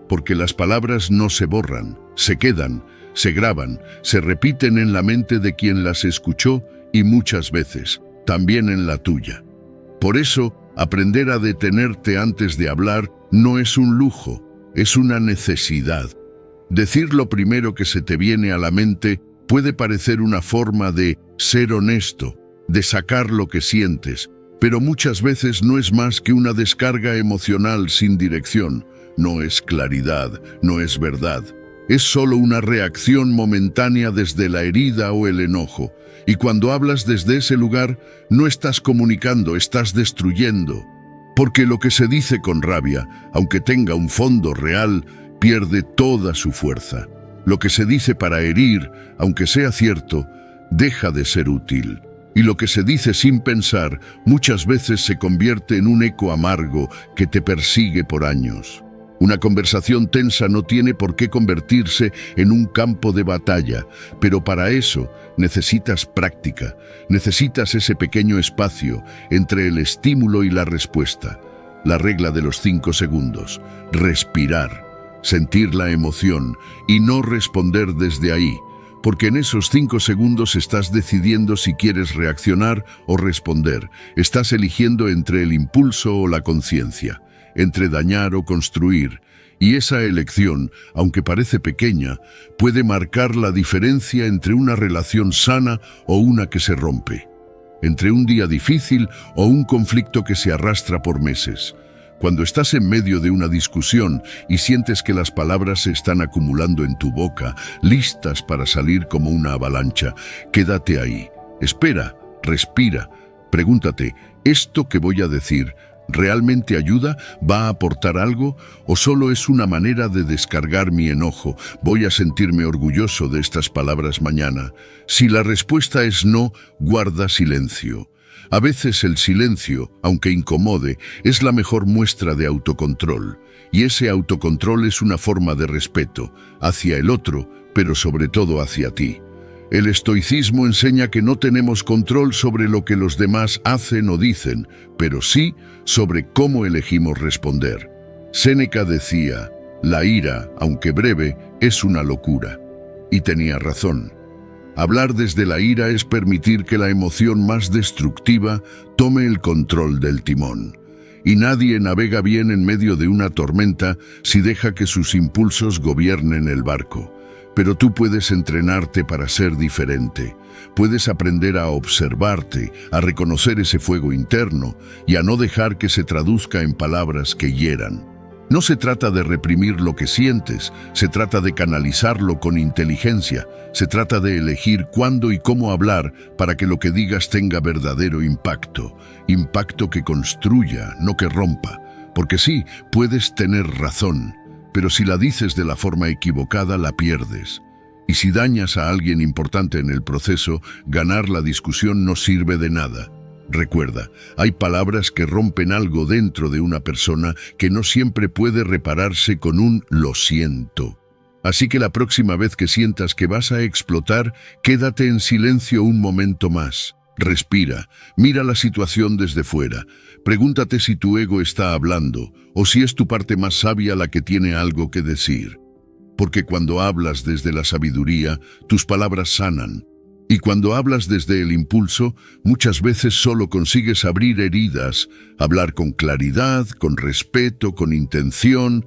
Porque las palabras no se borran, Se quedan, se graban, se repiten en la mente de quien las escuchó y muchas veces, también en la tuya. Por eso, aprender a detenerte antes de hablar no es un lujo, es una necesidad. Decir lo primero que se te viene a la mente puede parecer una forma de ser honesto, de sacar lo que sientes, pero muchas veces no es más que una descarga emocional sin dirección. No es claridad, no es verdad. Es solo una reacción momentánea desde la herida o el enojo. Y cuando hablas desde ese lugar, no estás comunicando, estás destruyendo. Porque lo que se dice con rabia, aunque tenga un fondo real, pierde toda su fuerza. Lo que se dice para herir, aunque sea cierto, deja de ser útil. Y lo que se dice sin pensar muchas veces se convierte en un eco amargo que te persigue por años. Una conversación tensa no tiene por qué convertirse en un campo de batalla, pero para eso necesitas práctica, necesitas ese pequeño espacio entre el estímulo y la respuesta. La regla de los 5 segundos, respirar, sentir la emoción y no responder desde ahí. Porque en esos 5 segundos estás decidiendo si quieres reaccionar o responder. Estás eligiendo entre el impulso o la conciencia, entre dañar o construir. Y esa elección, aunque parece pequeña, puede marcar la diferencia entre una relación sana o una que se rompe. Entre un día difícil o un conflicto que se arrastra por meses. Cuando estás en medio de una discusión y sientes que las palabras se están acumulando en tu boca, listas para salir como una avalancha, quédate ahí. Espera, respira, pregúntate, ¿esto que voy a decir realmente ayuda? ¿Va a aportar algo? ¿O solo es una manera de descargar mi enojo? ¿Voy a sentirme orgulloso de estas palabras mañana? Si la respuesta es no, guarda silencio. A veces el silencio, aunque incomode, es la mejor muestra de autocontrol. Y ese autocontrol es una forma de respeto hacia el otro, pero sobre todo hacia ti. El estoicismo enseña que no tenemos control sobre lo que los demás hacen o dicen, pero sí sobre cómo elegimos responder. Séneca decía, la ira, aunque breve, es una locura. Y tenía razón. Hablar desde la ira es permitir que la emoción más destructiva tome el control del timón. Y nadie navega bien en medio de una tormenta si deja que sus impulsos gobiernen el barco. Pero tú puedes entrenarte para ser diferente. Puedes aprender a observarte, a reconocer ese fuego interno y a no dejar que se traduzca en palabras que hieran. No se trata de reprimir lo que sientes, se trata de canalizarlo con inteligencia, se trata de elegir cuándo y cómo hablar para que lo que digas tenga verdadero impacto, impacto que construya, no que rompa. Porque sí, puedes tener razón, pero si la dices de la forma equivocada, la pierdes. Y si dañas a alguien importante en el proceso, ganar la discusión no sirve de nada. Recuerda, hay palabras que rompen algo dentro de una persona que no siempre puede repararse con un lo siento. Así que la próxima vez que sientas que vas a explotar, quédate en silencio un momento más. Respira, mira la situación desde fuera. Pregúntate si tu ego está hablando o si es tu parte más sabia la que tiene algo que decir. Porque cuando hablas desde la sabiduría, tus palabras sanan. Y cuando hablas desde el impulso, muchas veces solo consigues abrir heridas, hablar con claridad, con respeto, con intención.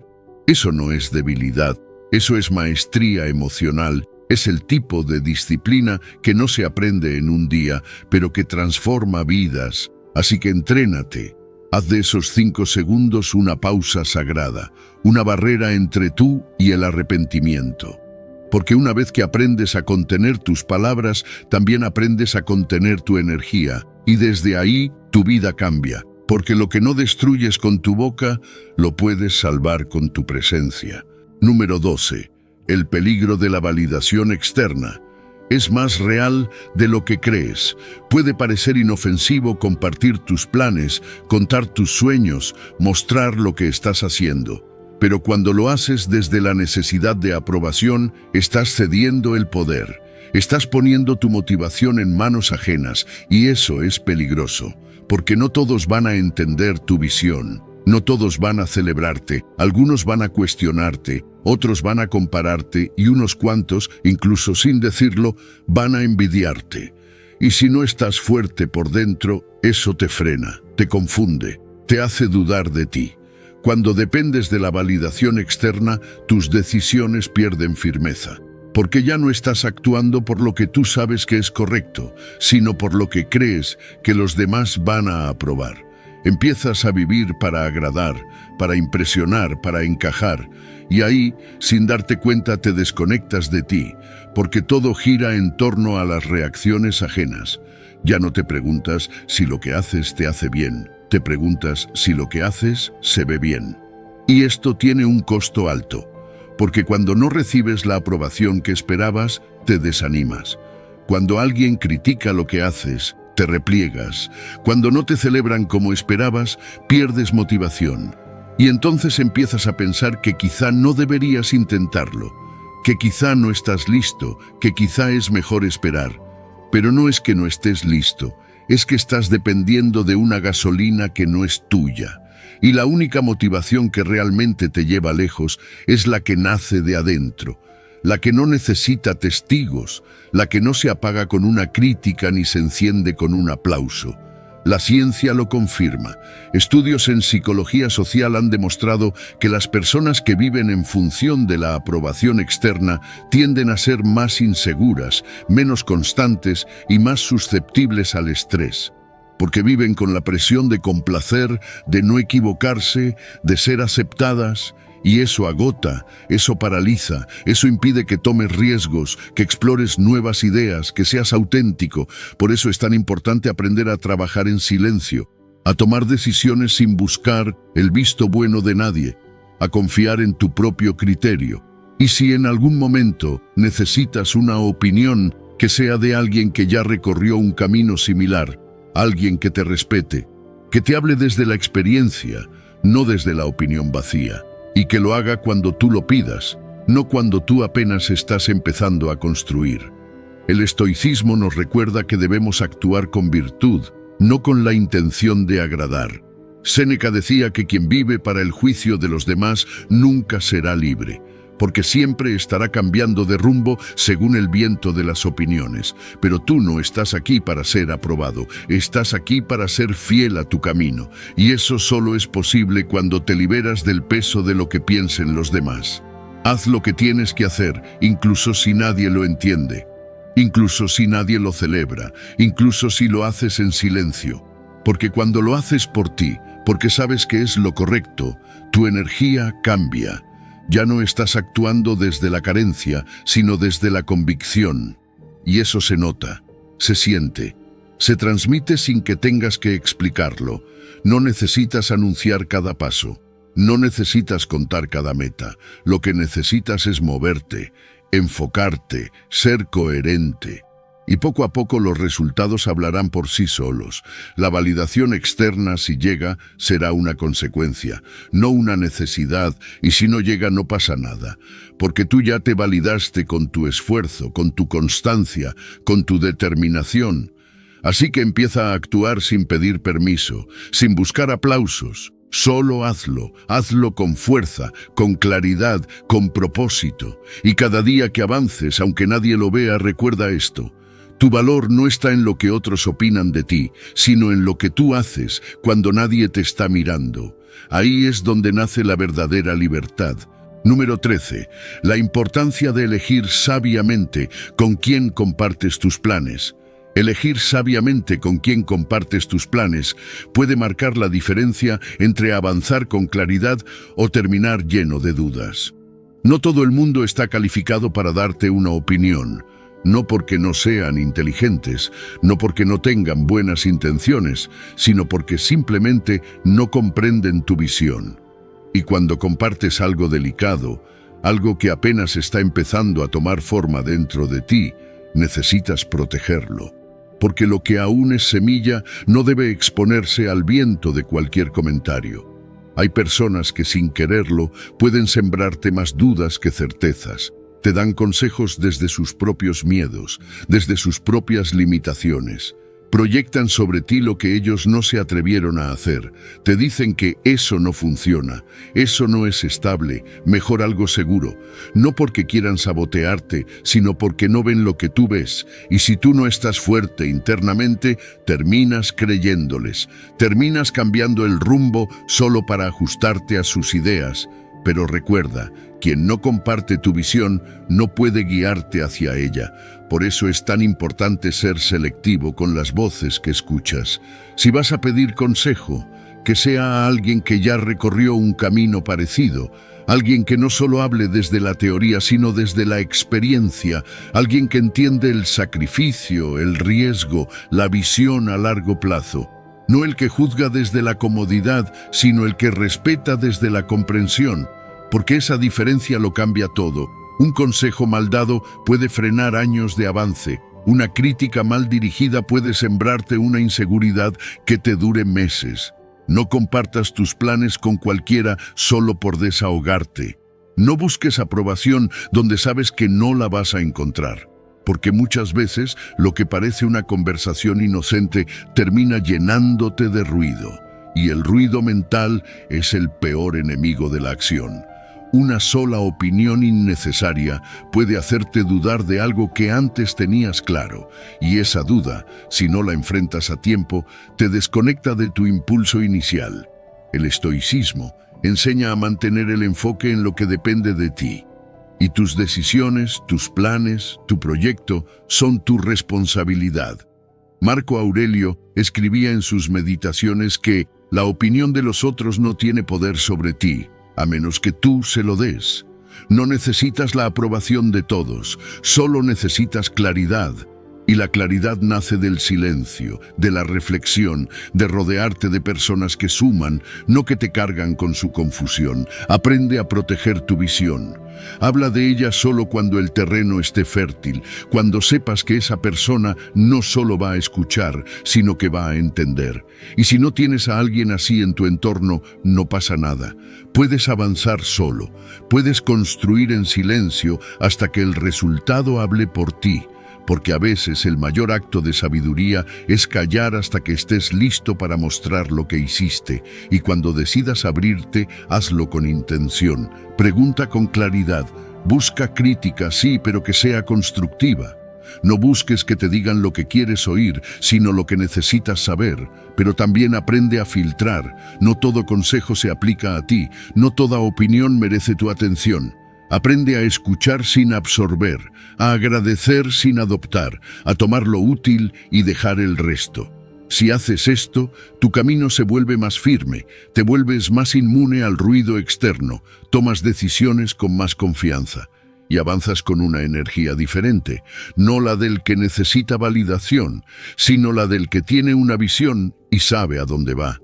Eso no es debilidad, eso es maestría emocional, es el tipo de disciplina que no se aprende en un día, pero que transforma vidas. Así que entrénate, haz de esos 5 segundos una pausa sagrada, una barrera entre tú y el arrepentimiento. Porque una vez que aprendes a contener tus palabras, también aprendes a contener tu energía. Y desde ahí, tu vida cambia. Porque lo que no destruyes con tu boca, lo puedes salvar con tu presencia. Número 12. El peligro de la validación externa. Es más real de lo que crees. Puede parecer inofensivo compartir tus planes, contar tus sueños, mostrar lo que estás haciendo. Pero cuando lo haces desde la necesidad de aprobación, estás cediendo el poder. Estás poniendo tu motivación en manos ajenas y eso es peligroso, porque no todos van a entender tu visión. No todos van a celebrarte, algunos van a cuestionarte, otros van a compararte y unos cuantos, incluso sin decirlo, van a envidiarte. Y si no estás fuerte por dentro, eso te frena, te confunde, te hace dudar de ti. Cuando dependes de la validación externa, tus decisiones pierden firmeza, porque ya no estás actuando por lo que tú sabes que es correcto, sino por lo que crees que los demás van a aprobar. Empiezas a vivir para agradar, para impresionar, para encajar, y ahí, sin darte cuenta, te desconectas de ti, porque todo gira en torno a las reacciones ajenas. Ya no te preguntas si lo que haces te hace bien, te preguntas si lo que haces se ve bien. Y esto tiene un costo alto, porque cuando no recibes la aprobación que esperabas, te desanimas. Cuando alguien critica lo que haces, te repliegas. Cuando no te celebran como esperabas, pierdes motivación. Y entonces empiezas a pensar que quizá no deberías intentarlo, que quizá no estás listo, que quizá es mejor esperar. Pero no es que no estés listo, es que estás dependiendo de una gasolina que no es tuya. Y la única motivación que realmente te lleva lejos es la que nace de adentro, la que no necesita testigos, la que no se apaga con una crítica ni se enciende con un aplauso. La ciencia lo confirma. Estudios en psicología social han demostrado que las personas que viven en función de la aprobación externa tienden a ser más inseguras, menos constantes y más susceptibles al estrés, porque viven con la presión de complacer, de no equivocarse, de ser aceptadas. Y eso agota, eso paraliza, eso impide que tomes riesgos, que explores nuevas ideas, que seas auténtico. Por eso es tan importante aprender a trabajar en silencio, a tomar decisiones sin buscar el visto bueno de nadie, a confiar en tu propio criterio. Y si en algún momento necesitas una opinión, que sea de alguien que ya recorrió un camino similar, alguien que te respete, que te hable desde la experiencia, no desde la opinión vacía. Y que lo haga cuando tú lo pidas, no cuando tú apenas estás empezando a construir. El estoicismo nos recuerda que debemos actuar con virtud, no con la intención de agradar. Séneca decía que quien vive para el juicio de los demás nunca será libre, porque siempre estará cambiando de rumbo según el viento de las opiniones. Pero tú no estás aquí para ser aprobado, estás aquí para ser fiel a tu camino, y eso solo es posible cuando te liberas del peso de lo que piensen los demás. Haz lo que tienes que hacer, incluso si nadie lo entiende, incluso si nadie lo celebra, incluso si lo haces en silencio, porque cuando lo haces por ti, porque sabes que es lo correcto, tu energía cambia. Ya no estás actuando desde la carencia, sino desde la convicción. Y eso se nota, se siente, se transmite sin que tengas que explicarlo. No necesitas anunciar cada paso, no necesitas contar cada meta. Lo que necesitas es moverte, enfocarte, ser coherente. Y poco a poco los resultados hablarán por sí solos. La validación externa, si llega, será una consecuencia, no una necesidad, y si no llega no pasa nada, porque tú ya te validaste con tu esfuerzo, con tu constancia, con tu determinación. Así que empieza a actuar sin pedir permiso, sin buscar aplausos. Solo hazlo, hazlo con fuerza, con claridad, con propósito. Y cada día que avances, aunque nadie lo vea, recuerda esto. Tu valor no está en lo que otros opinan de ti, sino en lo que tú haces cuando nadie te está mirando. Ahí es donde nace la verdadera libertad. Número 13. La importancia de elegir sabiamente con quién compartes tus planes. Elegir sabiamente con quién compartes tus planes puede marcar la diferencia entre avanzar con claridad o terminar lleno de dudas. No todo el mundo está calificado para darte una opinión. No porque no sean inteligentes, no porque no tengan buenas intenciones, sino porque simplemente no comprenden tu visión. Y cuando compartes algo delicado, algo que apenas está empezando a tomar forma dentro de ti, necesitas protegerlo. Porque lo que aún es semilla no debe exponerse al viento de cualquier comentario. Hay personas que sin quererlo pueden sembrarte más dudas que certezas. Te dan consejos desde sus propios miedos, desde sus propias limitaciones. Proyectan sobre ti lo que ellos no se atrevieron a hacer. Te dicen que eso no funciona, eso no es estable, mejor algo seguro. No porque quieran sabotearte, sino porque no ven lo que tú ves. Y si tú no estás fuerte internamente, terminas creyéndoles. Terminas cambiando el rumbo solo para ajustarte a sus ideas. Pero recuerda, quien no comparte tu visión no puede guiarte hacia ella. Por eso es tan importante ser selectivo con las voces que escuchas. Si vas a pedir consejo, que sea a alguien que ya recorrió un camino parecido, alguien que no solo hable desde la teoría, sino desde la experiencia, alguien que entiende el sacrificio, el riesgo, la visión a largo plazo. No el que juzga desde la comodidad, sino el que respeta desde la comprensión, porque esa diferencia lo cambia todo. Un consejo mal dado puede frenar años de avance. Una crítica mal dirigida puede sembrarte una inseguridad que te dure meses. No compartas tus planes con cualquiera solo por desahogarte. No busques aprobación donde sabes que no la vas a encontrar, porque muchas veces lo que parece una conversación inocente termina llenándote de ruido, y el ruido mental es el peor enemigo de la acción. Una sola opinión innecesaria puede hacerte dudar de algo que antes tenías claro, y esa duda, si no la enfrentas a tiempo, te desconecta de tu impulso inicial. El estoicismo enseña a mantener el enfoque en lo que depende de ti, y tus decisiones, tus planes, tu proyecto son tu responsabilidad. Marco Aurelio escribía en sus meditaciones que la opinión de los otros no tiene poder sobre ti, a menos que tú se lo des. No necesitas la aprobación de todos, solo necesitas claridad. Y la claridad nace del silencio, de la reflexión, de rodearte de personas que suman, no que te cargan con su confusión. Aprende a proteger tu visión. Habla de ella solo cuando el terreno esté fértil, cuando sepas que esa persona no solo va a escuchar, sino que va a entender. Y si no tienes a alguien así en tu entorno, no pasa nada. Puedes avanzar solo, puedes construir en silencio hasta que el resultado hable por ti. Porque a veces el mayor acto de sabiduría es callar hasta que estés listo para mostrar lo que hiciste, y cuando decidas abrirte, hazlo con intención. Pregunta con claridad, busca crítica, sí, pero que sea constructiva. No busques que te digan lo que quieres oír, sino lo que necesitas saber, pero también aprende a filtrar. No todo consejo se aplica a ti, no toda opinión merece tu atención. Aprende a escuchar sin absorber, a agradecer sin adoptar, a tomar lo útil y dejar el resto. Si haces esto, tu camino se vuelve más firme, te vuelves más inmune al ruido externo, tomas decisiones con más confianza y avanzas con una energía diferente, no la del que necesita validación, sino la del que tiene una visión y sabe a dónde va.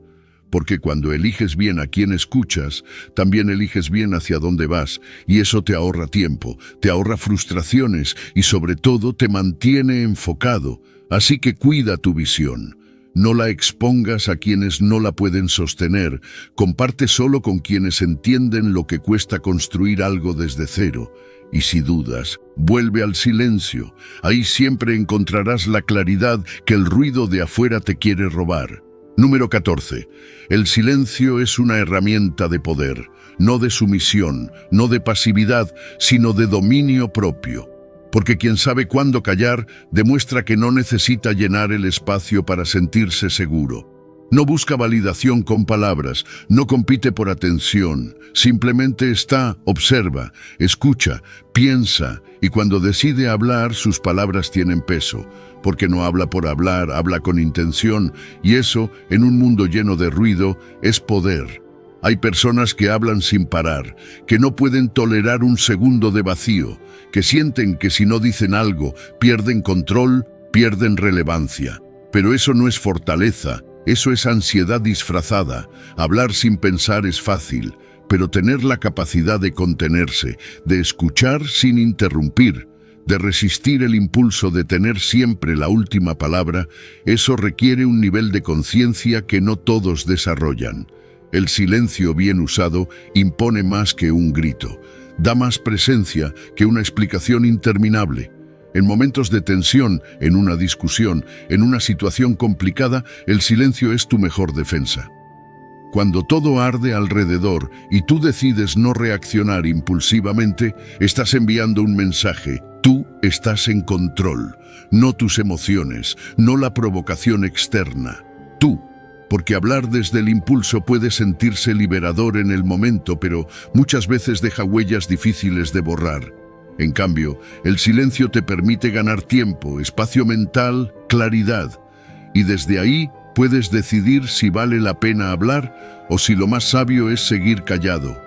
Porque cuando eliges bien a quien escuchas, también eliges bien hacia dónde vas, y eso te ahorra tiempo, te ahorra frustraciones y sobre todo te mantiene enfocado. Así que cuida tu visión. No la expongas a quienes no la pueden sostener. Comparte solo con quienes entienden lo que cuesta construir algo desde cero. Y si dudas, vuelve al silencio. Ahí siempre encontrarás la claridad que el ruido de afuera te quiere robar. Número 14. El silencio es una herramienta de poder, no de sumisión, no de pasividad, sino de dominio propio. Porque quien sabe cuándo callar demuestra que no necesita llenar el espacio para sentirse seguro. No busca validación con palabras, no compite por atención, simplemente está, observa, escucha, piensa, y cuando decide hablar, sus palabras tienen peso, porque no habla por hablar, habla con intención, y eso, en un mundo lleno de ruido, es poder. Hay personas que hablan sin parar, que no pueden tolerar un segundo de vacío, que sienten que si no dicen algo, pierden control, pierden relevancia. Pero eso no es fortaleza. Eso es ansiedad disfrazada. Hablar sin pensar es fácil, pero tener la capacidad de contenerse, de escuchar sin interrumpir, de resistir el impulso de tener siempre la última palabra, eso requiere un nivel de conciencia que no todos desarrollan. El silencio bien usado impone más que un grito, da más presencia que una explicación interminable. En momentos de tensión, en una discusión, en una situación complicada, el silencio es tu mejor defensa. Cuando todo arde alrededor y tú decides no reaccionar impulsivamente, estás enviando un mensaje. Tú estás en control, no tus emociones, no la provocación externa. Tú, porque hablar desde el impulso puede sentirse liberador en el momento, pero muchas veces deja huellas difíciles de borrar. En cambio, el silencio te permite ganar tiempo, espacio mental, claridad, y desde ahí puedes decidir si vale la pena hablar o si lo más sabio es seguir callado.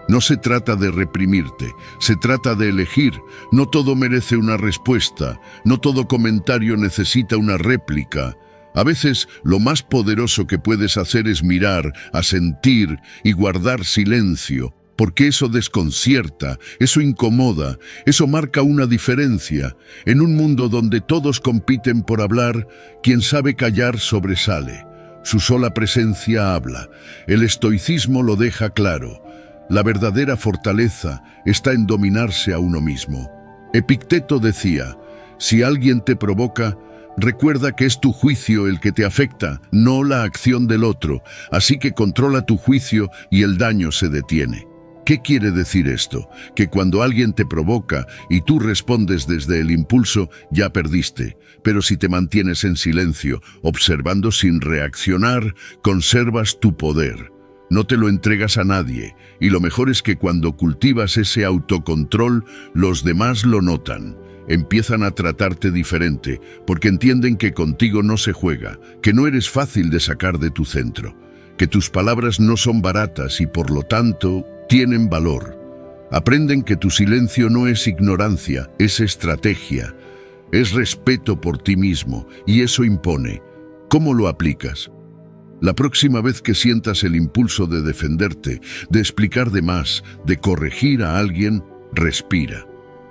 No se trata de reprimirte, se trata de elegir. No todo merece una respuesta, no todo comentario necesita una réplica. A veces, lo más poderoso que puedes hacer es mirar, asentir y guardar silencio, porque eso desconcierta, eso incomoda, eso marca una diferencia. En un mundo donde todos compiten por hablar, quien sabe callar sobresale. Su sola presencia habla. El estoicismo lo deja claro. La verdadera fortaleza está en dominarse a uno mismo. Epicteto decía, si alguien te provoca, recuerda que es tu juicio el que te afecta, no la acción del otro, así que controla tu juicio y el daño se detiene. ¿Qué quiere decir esto? Que cuando alguien te provoca y tú respondes desde el impulso, ya perdiste. Pero si te mantienes en silencio, observando sin reaccionar, conservas tu poder. No te lo entregas a nadie, y lo mejor es que cuando cultivas ese autocontrol, los demás lo notan. Empiezan a tratarte diferente, porque entienden que contigo no se juega, que no eres fácil de sacar de tu centro, que tus palabras no son baratas y por lo tanto tienen valor. Aprenden que tu silencio no es ignorancia, es estrategia, es respeto por ti mismo, y eso impone. ¿Cómo lo aplicas? La próxima vez que sientas el impulso de defenderte, de explicar de más, de corregir a alguien, respira.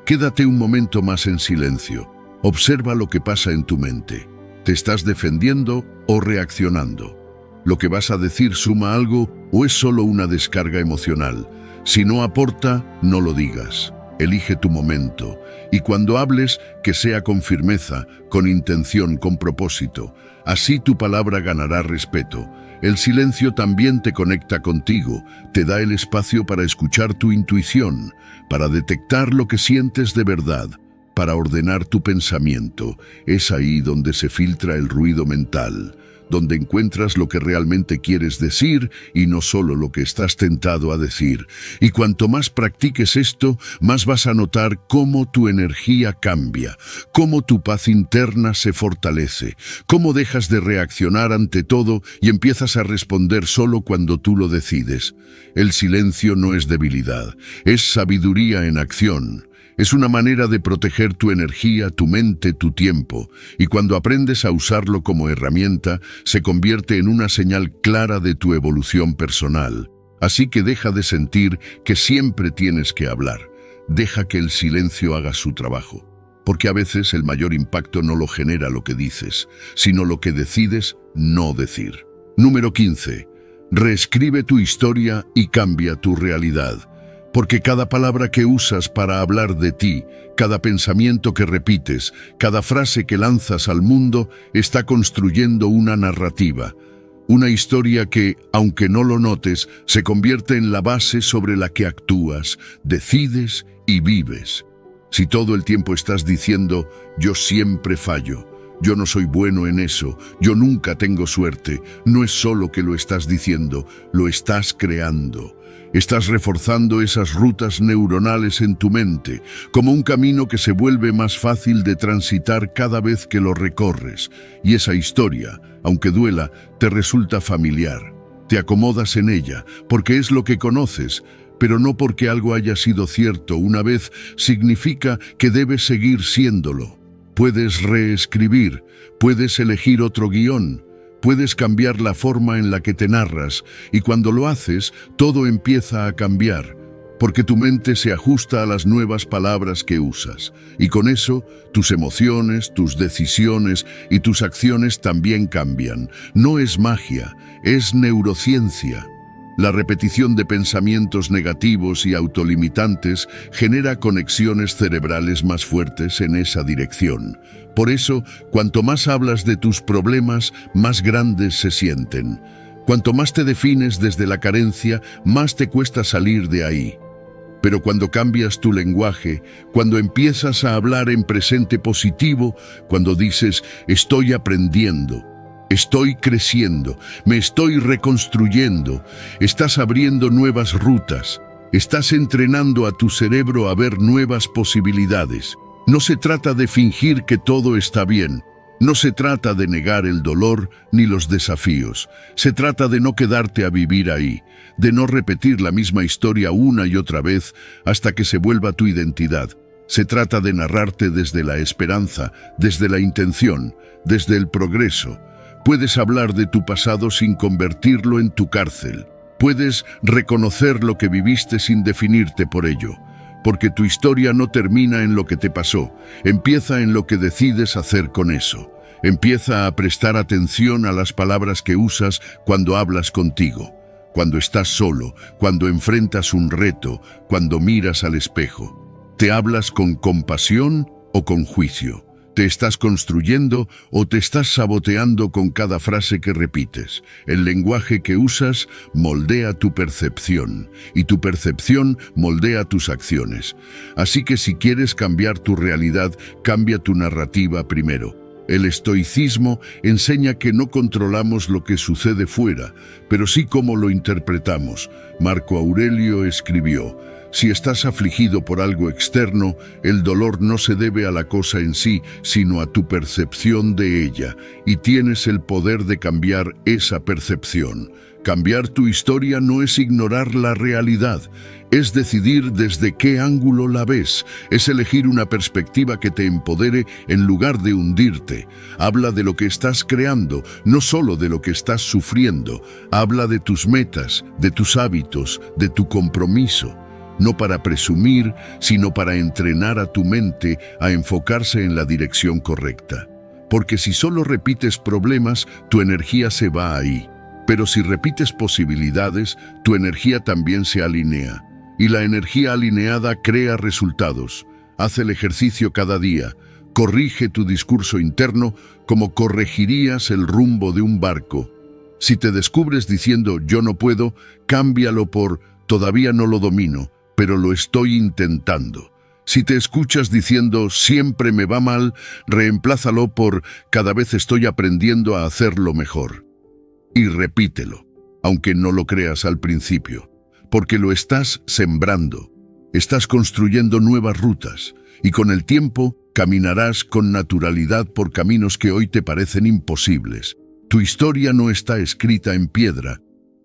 Quédate un momento más en silencio. Observa lo que pasa en tu mente. ¿Te estás defendiendo o reaccionando? ¿Lo que vas a decir suma algo o es solo una descarga emocional? Si no aporta, no lo digas. Elige tu momento. Y cuando hables, que sea con firmeza, con intención, con propósito. Así tu palabra ganará respeto. El silencio también te conecta contigo, te da el espacio para escuchar tu intuición, para detectar lo que sientes de verdad, para ordenar tu pensamiento. Es ahí donde se filtra el ruido mental, donde encuentras lo que realmente quieres decir y no solo lo que estás tentado a decir. Y cuanto más practiques esto, más vas a notar cómo tu energía cambia, cómo tu paz interna se fortalece, cómo dejas de reaccionar ante todo y empiezas a responder solo cuando tú lo decides. El silencio no es debilidad, es sabiduría en acción. Es una manera de proteger tu energía, tu mente, tu tiempo, y cuando aprendes a usarlo como herramienta, se convierte en una señal clara de tu evolución personal. Así que deja de sentir que siempre tienes que hablar. Deja que el silencio haga su trabajo, porque a veces el mayor impacto no lo genera lo que dices, sino lo que decides no decir. Número 15. Reescribe tu historia y cambia tu realidad. Porque cada palabra que usas para hablar de ti, cada pensamiento que repites, cada frase que lanzas al mundo, está construyendo una narrativa. Una historia que, aunque no lo notes, se convierte en la base sobre la que actúas, decides y vives. Si todo el tiempo estás diciendo, yo siempre fallo, yo no soy bueno en eso, yo nunca tengo suerte, no es solo que lo estás diciendo, lo estás creando. Estás reforzando esas rutas neuronales en tu mente, como un camino que se vuelve más fácil de transitar cada vez que lo recorres. Y esa historia, aunque duela, te resulta familiar. Te acomodas en ella, porque es lo que conoces, pero no porque algo haya sido cierto una vez significa que debes seguir siéndolo. Puedes reescribir, puedes elegir otro guión. Puedes cambiar la forma en la que te narras, y cuando lo haces, todo empieza a cambiar, porque tu mente se ajusta a las nuevas palabras que usas, y con eso, tus emociones, tus decisiones y tus acciones también cambian. No es magia, es neurociencia. La repetición de pensamientos negativos y autolimitantes genera conexiones cerebrales más fuertes en esa dirección. Por eso, cuanto más hablas de tus problemas, más grandes se sienten. Cuanto más te defines desde la carencia, más te cuesta salir de ahí. Pero cuando cambias tu lenguaje, cuando empiezas a hablar en presente positivo, cuando dices, estoy aprendiendo, estoy creciendo, me estoy reconstruyendo, estás abriendo nuevas rutas, estás entrenando a tu cerebro a ver nuevas posibilidades. No se trata de fingir que todo está bien. No se trata de negar el dolor ni los desafíos. Se trata de no quedarte a vivir ahí, de no repetir la misma historia una y otra vez hasta que se vuelva tu identidad. Se trata de narrarte desde la esperanza, desde la intención, desde el progreso. Puedes hablar de tu pasado sin convertirlo en tu cárcel. Puedes reconocer lo que viviste sin definirte por ello. Porque tu historia no termina en lo que te pasó, empieza en lo que decides hacer con eso. Empieza a prestar atención a las palabras que usas cuando hablas contigo, cuando estás solo, cuando enfrentas un reto, cuando miras al espejo. ¿Te hablas con compasión o con juicio? ¿Te estás construyendo o te estás saboteando con cada frase que repites? El lenguaje que usas moldea tu percepción y tu percepción moldea tus acciones. Así que si quieres cambiar tu realidad, cambia tu narrativa primero. El estoicismo enseña que no controlamos lo que sucede fuera, pero sí cómo lo interpretamos. Marco Aurelio escribió: si estás afligido por algo externo, el dolor no se debe a la cosa en sí, sino a tu percepción de ella, y tienes el poder de cambiar esa percepción. Cambiar tu historia no es ignorar la realidad, es decidir desde qué ángulo la ves, es elegir una perspectiva que te empodere en lugar de hundirte. Habla de lo que estás creando, no solo de lo que estás sufriendo. Habla de tus metas, de tus hábitos, de tu compromiso. No para presumir, sino para entrenar a tu mente a enfocarse en la dirección correcta. Porque si solo repites problemas, tu energía se va ahí. Pero si repites posibilidades, tu energía también se alinea. Y la energía alineada crea resultados. Haz el ejercicio cada día. Corrige tu discurso interno como corregirías el rumbo de un barco. Si te descubres diciendo yo no puedo, cámbialo por todavía no lo domino, pero lo estoy intentando. Si te escuchas diciendo siempre me va mal, reemplázalo por cada vez estoy aprendiendo a hacerlo mejor. Y repítelo, aunque no lo creas al principio, porque lo estás sembrando. Estás construyendo nuevas rutas y con el tiempo caminarás con naturalidad por caminos que hoy te parecen imposibles. Tu historia no está escrita en piedra.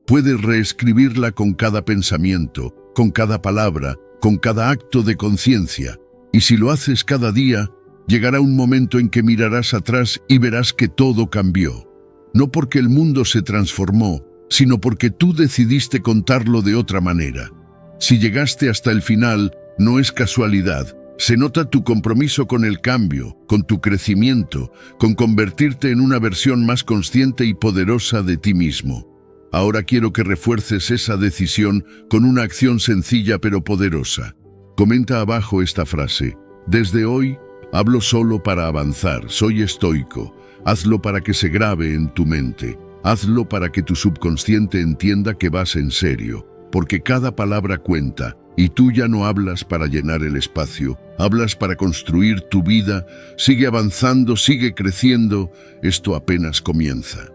Puedes reescribirla con cada pensamiento, con cada palabra, con cada acto de conciencia. Y si lo haces cada día, llegará un momento en que mirarás atrás y verás que todo cambió. No porque el mundo se transformó, sino porque tú decidiste contarlo de otra manera. Si llegaste hasta el final, no es casualidad. Se nota tu compromiso con el cambio, con tu crecimiento, con convertirte en una versión más consciente y poderosa de ti mismo. Ahora quiero que refuerces esa decisión con una acción sencilla pero poderosa. Comenta abajo esta frase: desde hoy, hablo solo para avanzar, soy estoico. Hazlo para que se grabe en tu mente. Hazlo para que tu subconsciente entienda que vas en serio, porque cada palabra cuenta, y tú ya no hablas para llenar el espacio, hablas para construir tu vida. Sigue avanzando, sigue creciendo, esto apenas comienza.